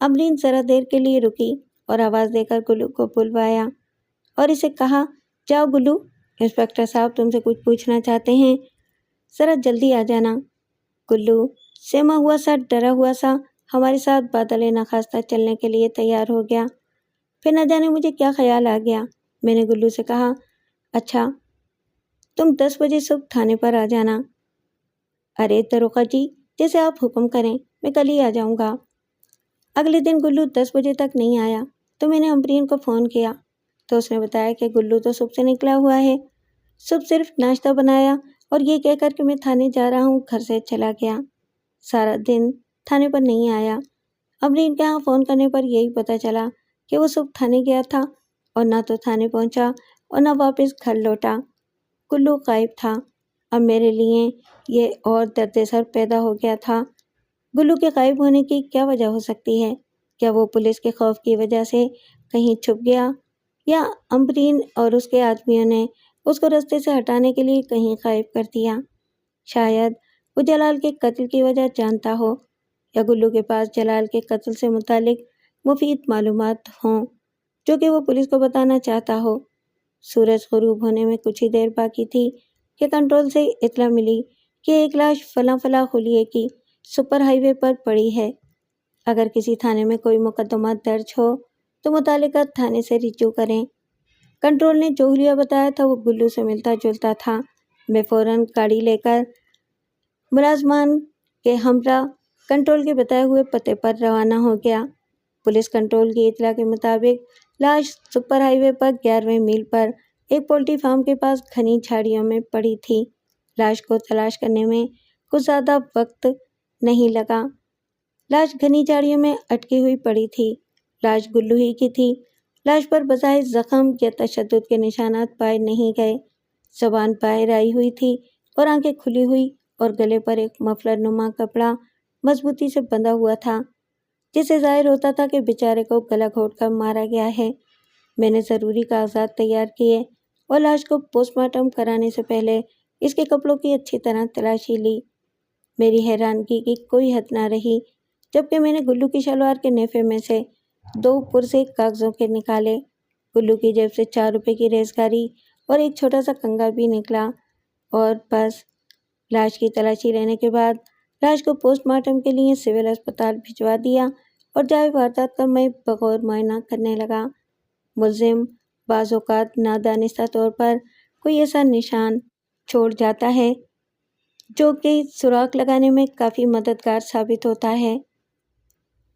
امرین ذرا دیر کے لیے رکی اور آواز دے کر گلو کو بلوایا اور اسے کہا، جاؤ گلو، انسپکٹر صاحب تم سے کچھ پوچھنا چاہتے ہیں، ذرا جلدی آ جانا۔ گلو سہما ہوا سا، ڈرا ہوا سا ہمارے ساتھ بادل ناخواستہ چلنے کے لیے تیار ہو گیا۔ پھر نہ جانے مجھے کیا خیال آ گیا، میں نے گلو سے کہا، اچھا تم 10 بجے صبح تھانے پر آ جانا۔ ارے دروغہ جی، جیسے آپ حکم کریں، میں کل ہی آ جاؤں گا۔ اگلے دن گلو 10 بجے تک نہیں آیا تو میں نے امبرین کو فون کیا تو اس نے بتایا کہ گلو تو صبح سے نکلا ہوا ہے، صبح صرف ناشتہ بنایا اور یہ کہہ کر کہ میں تھانے جا رہا ہوں گھر سے چلا گیا، سارا دن تھانے پر نہیں آیا۔ امبرین کے ہاں فون کرنے پر یہی پتہ چلا کہ وہ صبح تھانے گیا تھا اور نہ تو تھانے پہنچا اور نہ واپس گھر لوٹا۔ گلو غائب تھا۔ اب میرے لیے یہ اور درد سر پیدا ہو گیا تھا۔ گلو کے غائب ہونے کی کیا وجہ ہو سکتی ہے؟ کیا وہ پولیس کے خوف کی وجہ سے کہیں چھپ گیا یا امبرین اور اس کے آدمیوں نے اس کو رستے سے ہٹانے کے لیے کہیں غائب کر دیا؟ شاید وہ جلال کے قتل کی وجہ جانتا ہو یا گلو کے پاس جلال کے قتل سے متعلق مفید معلومات ہوں جو کہ وہ پولیس کو بتانا چاہتا ہو۔ سورج غروب ہونے میں کچھ ہی دیر باقی تھی کہ کنٹرول سے اطلاع ملی کہ ایک لاش فلاں فلاں خلیے کی سپر ہائی وے پر پڑی ہے۔ اگر کسی تھانے میں کوئی مقدمہ درج ہو تو متعلقہ تھانے سے رجوع کریں۔ کنٹرول نے جو حلیہ بتایا تھا وہ گلو سے ملتا جلتا تھا۔ میں فوراً گاڑی لے کر ملازمان کے ہمراہ کنٹرول کے بتائے ہوئے پتے پر روانہ ہو گیا۔ پولیس کنٹرول کی اطلاع کے مطابق لاش سپر ہائی وے پر 11ویں میل پر ایک پولٹری فارم کے پاس گھنی جھاڑیوں میں پڑی تھی۔ لاش کو تلاش کرنے میں کچھ زیادہ وقت نہیں لگا۔ لاش گھنی جھاڑیوں میں اٹکی ہوئی پڑی تھی۔ لاش گلو ہی کی تھی۔ لاش پر بظاہر زخم یا تشدد کے نشانات پائے نہیں گئے۔ زبان باہر آئی ہوئی تھی اور آنکھیں کھلی ہوئی اور گلے پر ایک مفلر نما کپڑا مضبوطی سے بندھا ہوا تھا جس سے ظاہر ہوتا تھا کہ بیچارے کو گلا گھونٹ کر مارا گیا ہے۔ میں نے ضروری کاغذات تیار کیے اور لاش کو پوسٹ مارٹم کرانے سے پہلے اس کے کپڑوں کی اچھی طرح تلاشی لی۔ میری حیرانگی کی کوئی حد نہ رہی جبکہ میں نے گلو کی شلوار کے نیفے میں سے 2 پرزے کاغذوں کے نکالے۔ گلو کی جیب سے 4 روپے کی ریزگاری اور ایک چھوٹا سا کنگا بھی نکلا اور بس۔ لاش کی تلاشی لینے کے بعد لاش کو پوسٹ مارٹم کے لیے سول اسپتال بھجوا دیا اور جائے واردات کا میں بغور معائنہ کرنے لگا۔ ملزم بعض اوقات نادانستہ طور پر کوئی ایسا نشان چھوڑ جاتا ہے جو کہ سراغ لگانے میں کافی مددگار ثابت ہوتا ہے۔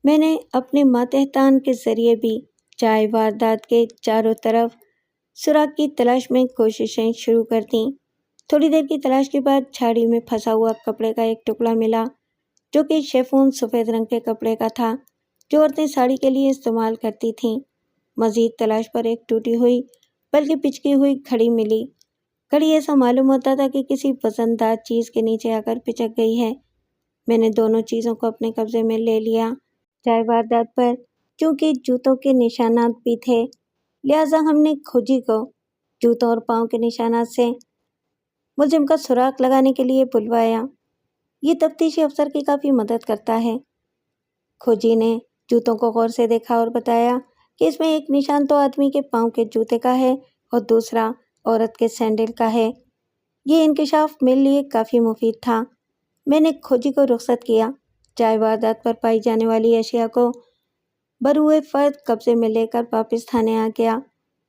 میں نے اپنے ماتحتان کے ذریعے بھی جائے واردات کے چاروں طرف سراغ کی تلاش میں کوششیں شروع کر دیں۔ تھوڑی دیر کی تلاش کے بعد جھاڑی میں پھنسا ہوا کپڑے کا ایک ٹکڑا ملا جو کہ شیفون سفید رنگ کے کپڑے کا تھا جو عورتیں ساڑی کے لیے استعمال کرتی تھیں۔ مزید تلاش پر ایک ٹوٹی ہوئی بلکہ پچکی ہوئی گھڑی ملی۔ گھڑی ایسا معلوم ہوتا تھا کہ کسی وزن دار چیز کے نیچے آ کر پچک گئی ہے۔ میں نے دونوں چیزوں کو اپنے قبضے میں لے لیا۔ جائے واردات پر چونکہ جوتوں کے نشانات بھی تھے لہٰذا ہم نے کھوجی کو جوتوں اور پاؤں کے نشانات سے ملزم کا سراغ لگانے کے لیے بلوایا۔ یہ تفتیشی افسر کی کافی مدد کرتا ہے۔ کھوجی نے جوتوں کو غور سے دیکھا اور بتایا کہ اس میں ایک نشان تو آدمی کے پاؤں کے جوتے کا ہے اور دوسرا عورت کے سینڈل کا ہے۔ یہ انکشاف میرے لیے کافی مفید تھا۔ میں نے کھوجی کو رخصت کیا۔ جائے واردات پر پائی جانے والی اشیاء کو بروئے فرد قبضے میں لے کر واپس تھانے آ گیا۔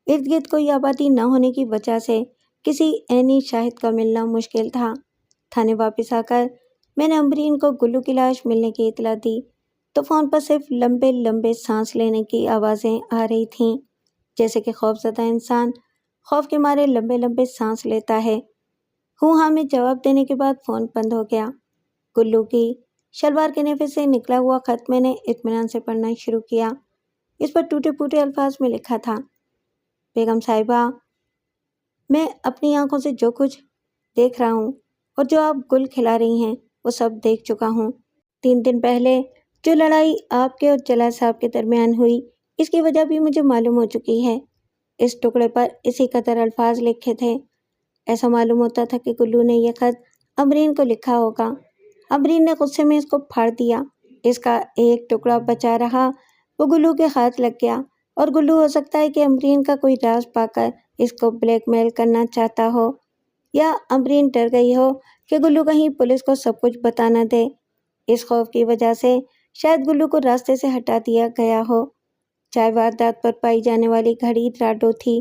ارد گرد کوئی آبادی نہ ہونے کی وجہ سے کسی عینی شاہد کا ملنا مشکل تھا۔ تھانے واپس آ کر میں نے امبرین کو گلو کی لاش ملنے کی اطلاع دی تو فون پر صرف لمبے لمبے سانس لینے کی آوازیں آ رہی تھیں جیسے کہ خوف زدہ انسان خوف کے مارے لمبے لمبے سانس لیتا ہے۔ ہوں ہاں میں جواب دینے کے بعد فون بند ہو گیا۔ گلو کی شلوار کے نیفے سے نکلا ہوا خط میں نے اطمینان سے پڑھنا شروع کیا۔ اس پر ٹوٹے پھوٹے الفاظ میں لکھا تھا، بیگم صاحبہ، میں اپنی آنکھوں سے جو کچھ دیکھ رہا ہوں اور جو آپ گل کھلا رہی ہیں وہ سب دیکھ چکا ہوں۔ 3 دن پہلے جو لڑائی آپ کے اور جلال صاحب کے درمیان ہوئی اس کی وجہ بھی مجھے معلوم ہو چکی ہے۔ اس ٹکڑے پر اسی قدر الفاظ لکھے تھے۔ ایسا معلوم ہوتا تھا کہ گلو نے یہ خط امبرین کو لکھا ہوگا۔ امبرین نے غصے میں اس کو پھاڑ دیا اس کا ایک ٹکڑا بچا رہا وہ گلو کے ہاتھ لگ گیا، اور گلو ہو سکتا ہے کہ امبرین کا کوئی راز پا کر اس کو بلیک میل کرنا چاہتا ہو، یا امبرین ڈر گئی ہو کہ گلو کہیں پولیس کو سب کچھ بتا نہ دے۔ اس خوف کی وجہ سے شاید گلو کو راستے سے ہٹا دیا گیا ہو۔ چائے واردات پر پائی جانے والی گھڑی راڈو تھی،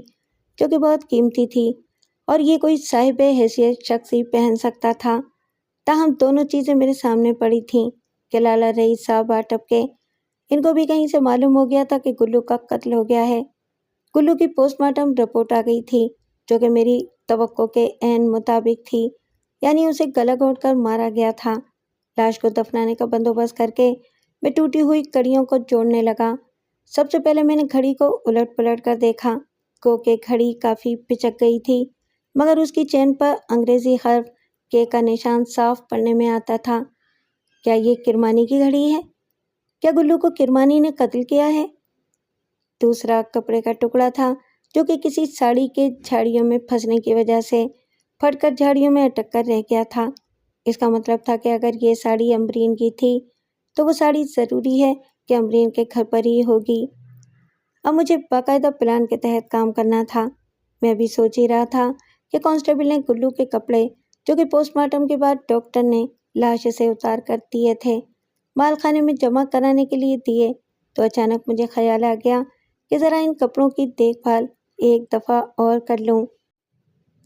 جو کہ بہت قیمتی تھی، اور یہ کوئی صاحب حیثیت شخص ہی پہن سکتا تھا۔ تاہم دونوں چیزیں میرے سامنے پڑی تھیں کہ لالا رئیس صاحب آ ٹپکے۔ ان کو بھی کہیں سے معلوم ہو گیا تھا کہ گلو کا قتل ہو گیا ہے۔ گلو کی پوسٹ مارٹم رپورٹ آ گئی تھی، جو کہ میری توقع کے عین مطابق تھی، یعنی اسے گلا گھونٹ کر مارا گیا تھا۔ لاش کو دفنانے کا بندوبست کر کے میں ٹوٹی ہوئی کڑیوں کو جوڑنے لگا۔ سب سے پہلے میں نے گھڑی کو الٹ پلٹ کر دیکھا، کہ گھڑی کافی پچک گئی تھی، مگر اس کی چین پر انگریزی حرف کے کا نشان صاف پڑھنے میں آتا تھا۔ کیا یہ کرمانی کی گھڑی ہے؟ کیا گلو کو کرمانی نے قتل کیا ہے؟ دوسرا کپڑے کا ٹکڑا تھا، جو کہ کسی ساڑی کے جھاڑیوں میں پھنسنے کی وجہ سے پھٹ کر جھاڑیوں میں اٹک کر رہ گیا تھا۔ اس کا مطلب تھا کہ اگر یہ ساڑی امبرین کی تھی تو وہ ساڑی ضروری ہے کہ امبرین کے گھر پر ہی ہوگی۔ اب مجھے باقاعدہ پلان کے تحت کام کرنا تھا۔ میں بھی سوچ ہی رہا تھا کہ کانسٹیبل نے گلو کے کپڑے، جو کہ پوسٹ مارٹم کے بعد ڈاکٹر نے لاش سے اتار کر دیے تھے، مال خانے میں جمع کرانے کے لیے دیے، تو اچانک مجھے خیال آ گیا کہ ذرا ان کپڑوں کی دیکھ بھال ایک دفعہ اور کر لوں۔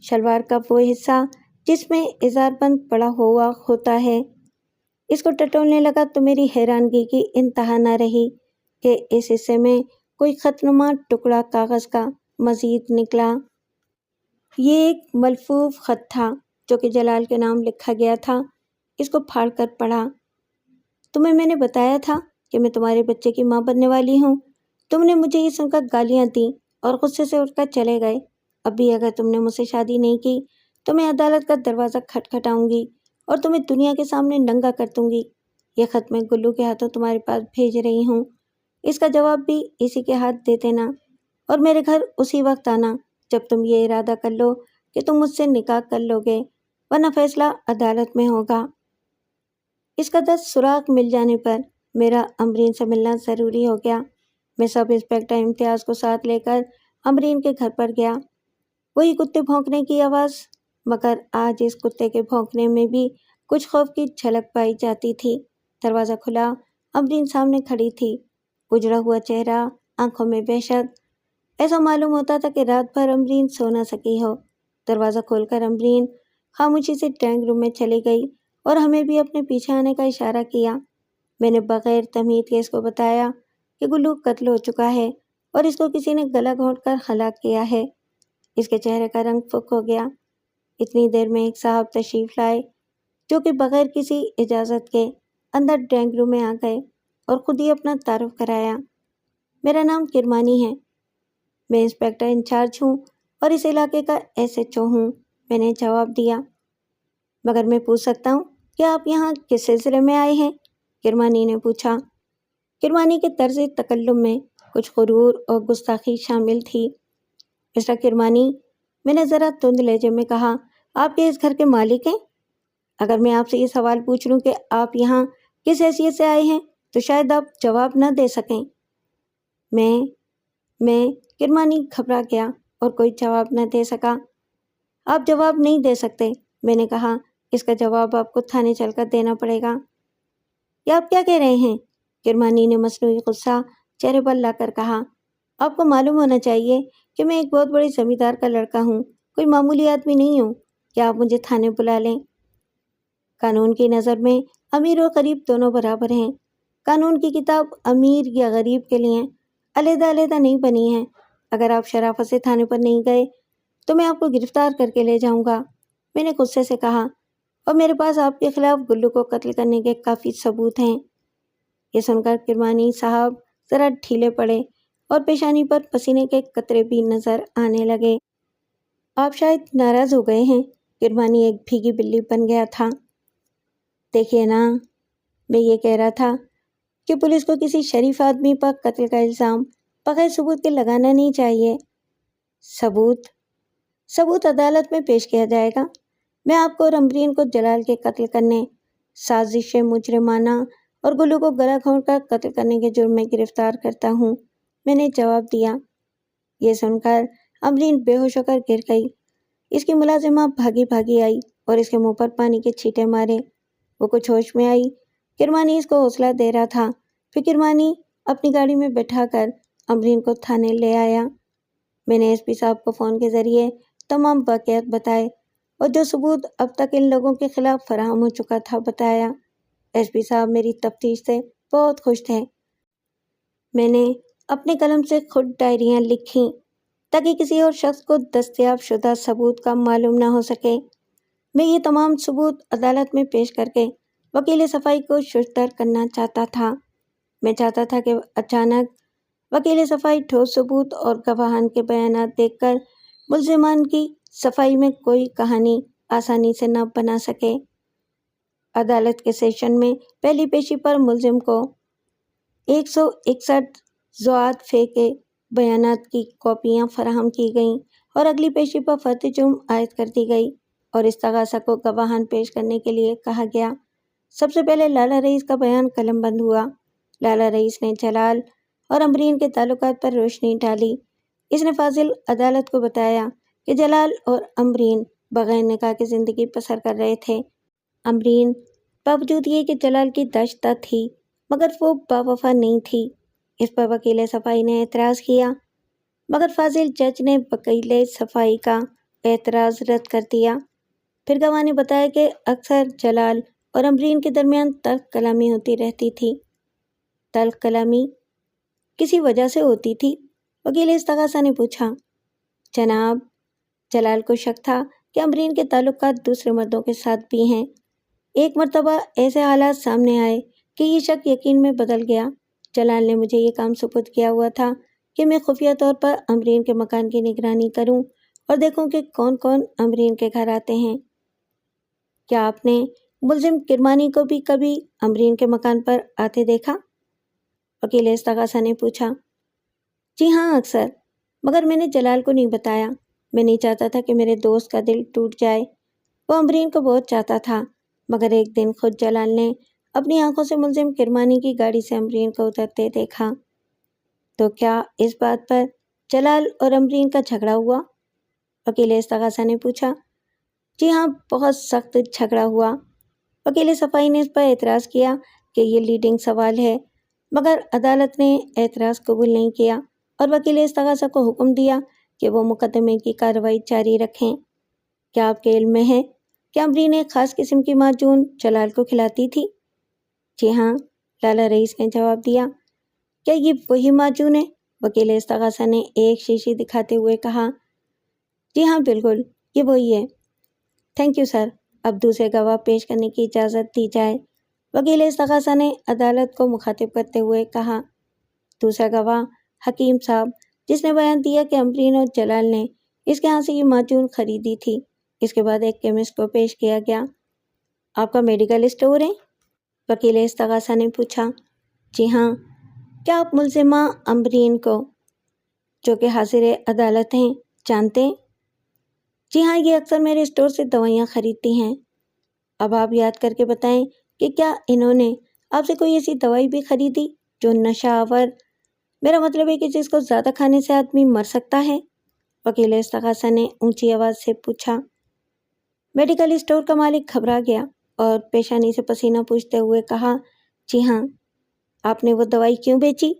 شلوار کا وہ حصہ جس میں اظہار بند پڑا ہوا ہوتا ہے، اس کو ٹٹولنے لگا تو میری حیرانگی کی انتہا نہ رہی کہ اس حصے میں کوئی خط نما ٹکڑا کاغذ کا مزید نکلا۔ یہ ایک ملفوف خط تھا، جو کہ جلال کے نام لکھا گیا تھا۔ اس کو پھاڑ کر پڑھا۔ تمہیں میں نے بتایا تھا کہ میں تمہارے بچے کی ماں بننے والی ہوں۔ تم نے مجھے یہ سن کر گالیاں دیں اور غصے سے اٹھ کر چلے گئے۔ اب بھی اگر تم نے مجھ سے شادی نہیں کی تو میں عدالت کا دروازہ کھٹکھٹاؤں گی اور تمہیں دنیا کے سامنے ننگا کر دوں گی۔ یہ خط میں گلو کے ہاتھوں تمہارے پاس بھیج رہی ہوں۔ اس کا جواب بھی اسی کے ہاتھ دے دینا، اور میرے گھر اسی وقت آنا جب تم یہ ارادہ کر لو کہ تم مجھ سے نکاح کر لو گے، ورنہ فیصلہ عدالت میں ہوگا۔ اس کا 10 سراغ مل جانے پر میرا امبرین سے ملنا ضروری ہو گیا۔ میں سب انسپکٹر امتیاز کو ساتھ لے کر امبرین کے گھر پر گیا۔ وہی کتے بھونکنے کی آواز، مگر آج اس کتے کے بھونکنے میں بھی کچھ خوف کی جھلک پائی جاتی تھی۔ دروازہ کھلا، امبرین سامنے کھڑی تھی، اجڑا ہوا چہرہ، آنکھوں میں وحشت۔ ایسا معلوم ہوتا تھا کہ رات بھر امبرین سو نہ سکی ہو۔ دروازہ کھول کر امبرین خاموشی سے ڈرائنگ روم میں چلی گئی اور ہمیں بھی اپنے پیچھے آنے کا اشارہ کیا۔ میں نے بغیر تمہید کے اس کو بتایا کہ گلو قتل ہو چکا ہے اور اس کو کسی نے گلا گھونٹ کر ہلاک کیا ہے۔ اس کے چہرے کا رنگ فک ہو گیا۔ اتنی دیر میں ایک صاحب تشریف لائے، جو کہ بغیر کسی اجازت کے اندر ڈرائنگ روم میں آ گئے اور خود ہی اپنا تعارف کرایا۔ میرا نام کرمانی ہے، میں انسپکٹر انچارج ہوں اور اس علاقے کا SHO ہوں، میں نے جواب دیا۔ مگر میں پوچھ سکتا ہوں کہ آپ یہاں کس سلسلے میں آئے ہیں؟ کرمانی نے پوچھا۔ کرمانی کے طرز تکلم میں کچھ غرور اور گستاخی شامل تھی۔ مسٹر کرمانی، میں نے ذرا تند لہجے میں کہا، آپ کے اس گھر کے مالک ہیں؟ اگر میں آپ سے یہ سوال پوچھ لوں کہ آپ یہاں کس حیثیت سے آئے ہیں تو شاید آپ جواب نہ دے سکیں۔ میں کرمانی گھبرا گیا اور کوئی جواب نہ دے سکا۔ آپ جواب نہیں دے سکتے، میں نے کہا، اس کا جواب آپ کو تھانے چل کر دینا پڑے گا۔ یہ آپ کیا کہہ رہے ہیں؟ کرمانی نے مصنوعی غصہ چہرے پر لا کر کہا، آپ کو معلوم ہونا چاہیے کہ میں ایک بہت بڑے زمیندار کا لڑکا ہوں، کوئی معمولی آدمی نہیں ہوں کہ آپ مجھے تھانے بلا لیں۔ قانون کی نظر میں امیر اور غریب دونوں برابر ہیں۔ قانون کی کتاب امیر یا غریب کے لیے علیحدہ علیحدہ نہیں بنی ہے۔ اگر آپ شرافت سے تھانے پر نہیں گئے تو میں آپ کو گرفتار کر کے لے جاؤں گا، میں نے غصے سے کہا، اور میرے پاس آپ کے خلاف گلو کو قتل کرنے کے کافی ثبوت ہیں۔ یہ سن کر کرمانی صاحب ذرا ڈھیلے پڑے اور پیشانی پر پسینے کے قطرے بھی نظر آنے لگے۔ آپ شاید ناراض ہو گئے ہیں۔ کرمانی ایک بھیگی بلی بن گیا تھا۔ دیکھیے نا، میں یہ کہہ رہا تھا کہ پولیس کو کسی شریف آدمی پر قتل کا الزام بغیر ثبوت کے لگانا نہیں چاہیے۔ ثبوت عدالت میں پیش کیا جائے گا۔ میں آپ کو اور امبرین کو جلال کے قتل کرنے، سازش مجرمانہ اور گلو کو گلا گھونٹ کر قتل کرنے کے جرم میں گرفتار کرتا ہوں، میں نے جواب دیا۔ یہ سن کر امرین بے ہوش ہو کر گر گئی۔ اس کی ملازمہ بھاگی بھاگی آئی اور اس کے منہ پر پانی کے چھینٹے مارے۔ وہ کچھ ہوش میں آئی۔ کرمانی اس کو حوصلہ دے رہا تھا۔ پھر کرمانی اپنی گاڑی میں بٹھا کر امرین کو تھانے لے آیا۔ میں نے ایس پی صاحب کو فون کے ذریعے تمام واقعات بتائے اور جو ثبوت اب تک ان لوگوں کے خلاف فراہم ہو چکا تھا بتایا۔ ایس پی صاحب میری تفتیش سے بہت خوش تھے۔ میں نے اپنے قلم سے خود ڈائریاں لکھیں تاکہ کسی اور شخص کو دستیاب شدہ ثبوت کا معلوم نہ ہو سکے۔ میں یہ تمام ثبوت عدالت میں پیش کر کے وکیل صفائی کو ششدر کرنا چاہتا تھا۔ میں چاہتا تھا کہ اچانک وکیل صفائی ٹھوس ثبوت اور گواہان کے بیانات دیکھ کر ملزمان کی صفائی میں کوئی کہانی آسانی سے نہ بنا سکے۔ عدالت کے سیشن میں پہلی پیشی پر ملزم کو 161 ذوات فے کے بیانات کی کاپیاں فراہم کی گئیں اور اگلی پیشی پر فرد جرم عائد کر دی گئی اور استغاثہ کو گواہان پیش کرنے کے لیے کہا گیا۔ سب سے پہلے لالا رئیس کا بیان قلم بند ہوا۔ لالا رئیس نے جلال اور امرین کے تعلقات پر روشنی ڈالی۔ اس نے فاضل عدالت کو بتایا کہ جلال اور امرین بغیر نکاح کی زندگی بسر کر رہے تھے۔ امرین باوجود یہ کہ جلال کی داشتہ تھی مگر وہ باوفا نہیں تھی۔ اس پر وکیل صفائی نے اعتراض کیا مگر فاضل جج نے وکیل صفائی کا اعتراض رد کر دیا۔ پھر گواہ نے بتایا کہ اکثر جلال اور امرین کے درمیان تلخ کلامی ہوتی رہتی تھی۔ تلخ کلامی کسی وجہ سے ہوتی تھی؟ وکیل استغاثہ نے پوچھا۔ جناب، جلال کو شک تھا کہ امرین کے تعلقات دوسرے مردوں کے ساتھ بھی ہیں۔ ایک مرتبہ ایسے حالات سامنے آئے کہ یہ شک یقین میں بدل گیا۔ جلال نے مجھے یہ کام سپرد کیا ہوا تھا کہ میں خفیہ طور پر امرین کے مکان کی نگرانی کروں اور دیکھوں کہ کون کون امرین کے گھر آتے ہیں۔ کیا آپ نے ملزم کرمانی کو بھی کبھی امرین کے مکان پر آتے دیکھا؟ وکیل استغاثہ نے پوچھا۔ جی ہاں، اکثر، مگر میں نے جلال کو نہیں بتایا۔ میں نہیں چاہتا تھا کہ میرے دوست کا دل ٹوٹ جائے۔ وہ امرین کو بہت چاہتا تھا مگر ایک دن خود جلال نے اپنی آنکھوں سے ملزم کرمانی کی گاڑی سے امرین کو اترتے دیکھا۔ تو کیا اس بات پر جلال اور امرین کا جھگڑا ہوا؟ وکیل استغاثہ نے پوچھا۔ جی ہاں، بہت سخت جھگڑا ہوا۔ وکیل صفائی نے اس پر اعتراض کیا کہ یہ لیڈنگ سوال ہے مگر عدالت نے اعتراض قبول نہیں کیا اور وکیل استغاثہ کو حکم دیا کہ وہ مقدمے کی کارروائی جاری رکھیں۔ کیا آپ کے علم میں ہے کہ امرین ایک خاص قسم کی معجون جلال کو کھلاتی تھی؟ جی ہاں، لالا رئیس نے جواب دیا۔ کیا یہ وہی معجون ہے؟ وکیل استغاثہ نے ایک شیشی دکھاتے ہوئے کہا۔ جی ہاں، بالکل، یہ وہی ہے۔ تھینک یو سر، اب دوسرے گواہ پیش کرنے کی اجازت دی جائے۔ وکیل استغاثہ نے عدالت کو مخاطب کرتے ہوئے کہا۔ دوسرا گواہ حکیم صاحب، جس نے بیان دیا کہ امرین اور جلال نے اس کے ہاں سے یہ معجون خریدی تھی۔ اس کے بعد ایک کیمسٹ کو پیش کیا گیا۔ آپ کا میڈیکل اسٹور ہے؟ وکیل استغاثہ نے پوچھا۔ جی ہاں۔ کیا آپ ملزمہ امرین کو، جو کہ حاضر عدالت ہیں، جانتے ہیں؟ جی ہاں، یہ اکثر میرے اسٹور سے دوائیاں خریدتی ہیں۔ اب آپ یاد کر کے بتائیں کہ کیا انہوں نے آپ سے کوئی ایسی دوائی بھی خریدی جو نشہ آور، میرا مطلب ہے کہ جس کو زیادہ کھانے سے آدمی مر سکتا ہے؟ وکیل استغاثہ نے اونچی آواز سے پوچھا۔ میڈیکل اسٹور کا مالک گھبرا گیا اور پیشانی سے پسینہ پوچھتے ہوئے کہا، جی ہاں۔ آپ نے وہ دوائی کیوں بیچی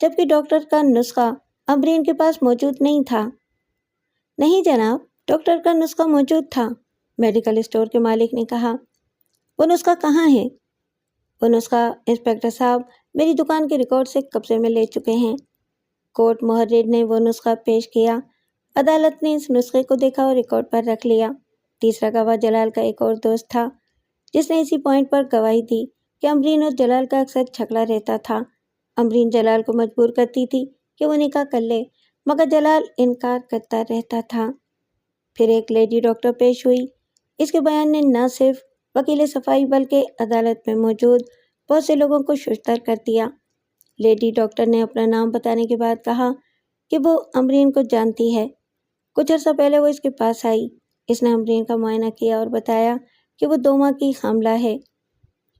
جبکہ ڈاکٹر کا نسخہ امرین کے پاس موجود نہیں تھا؟ نہیں جناب، ڈاکٹر کا نسخہ موجود تھا، میڈیکل اسٹور کے مالک نے کہا۔ وہ نسخہ کہاں ہے؟ وہ نسخہ انسپکٹر صاحب میری دکان کے ریکارڈ سے قبضے میں لے چکے ہیں۔ کورٹ محرر نے وہ نسخہ پیش کیا۔ عدالت نے اس نسخے کو دیکھا اور ریکارڈ پر رکھ لیا۔ تیسرا گواہ جلال کا ایک اور دوست تھا جس نے اسی پوائنٹ پر گواہی دی کہ امرین اور جلال کا اکثر جھگڑا رہتا تھا۔ امرین جلال کو مجبور کرتی تھی کہ وہ نکاح کر لے مگر جلال انکار کرتا رہتا تھا۔ پھر ایک لیڈی ڈاکٹر پیش ہوئی۔ اس کے بیان نے نہ صرف وکیل صفائی بلکہ عدالت میں موجود بہت سے لوگوں کو ششدر کر دیا۔ لیڈی ڈاکٹر نے اپنا نام بتانے کے بعد کہا کہ وہ امرین کو جانتی ہے۔ کچھ عرصہ پہلے وہ اس کے پاس آئی۔ اس نے امرین کا معائنہ کیا اور بتایا کہ وہ 2 ماہ کی حاملہ ہے۔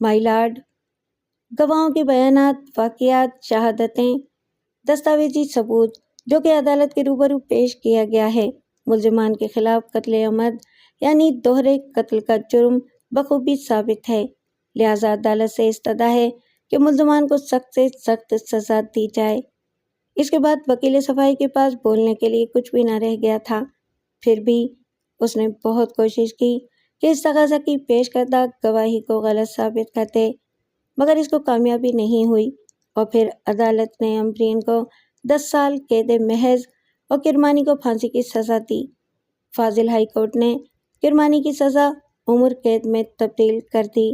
مائی لارڈ، گواہوں کے بیانات، واقعات، شہادتیں، دستاویزی ثبوت جو کہ عدالت کے روبرو پیش کیا گیا ہے، ملزمان کے خلاف قتل عمد یعنی دوہرے قتل کا جرم بخوبی ثابت ہے، لہٰذا عدالت سے استدعا ہے کہ ملزمان کو سخت سے سخت سزا دی جائے۔ اس کے بعد وکیل صفائی کے پاس بولنے کے لیے کچھ بھی نہ رہ گیا تھا، پھر بھی اس نے بہت کوشش کی کہ اس تقاضا کی پیش کردہ گواہی کو غلط ثابت کر دے، مگر اس کو کامیابی نہیں ہوئی، اور پھر عدالت نے امبرین کو 10 سال قید محض اور کرمانی کو پھانسی کی سزا دی۔ فاضل ہائی کورٹ نے کرمانی کی سزا عمر قید میں تبدیل کر دی۔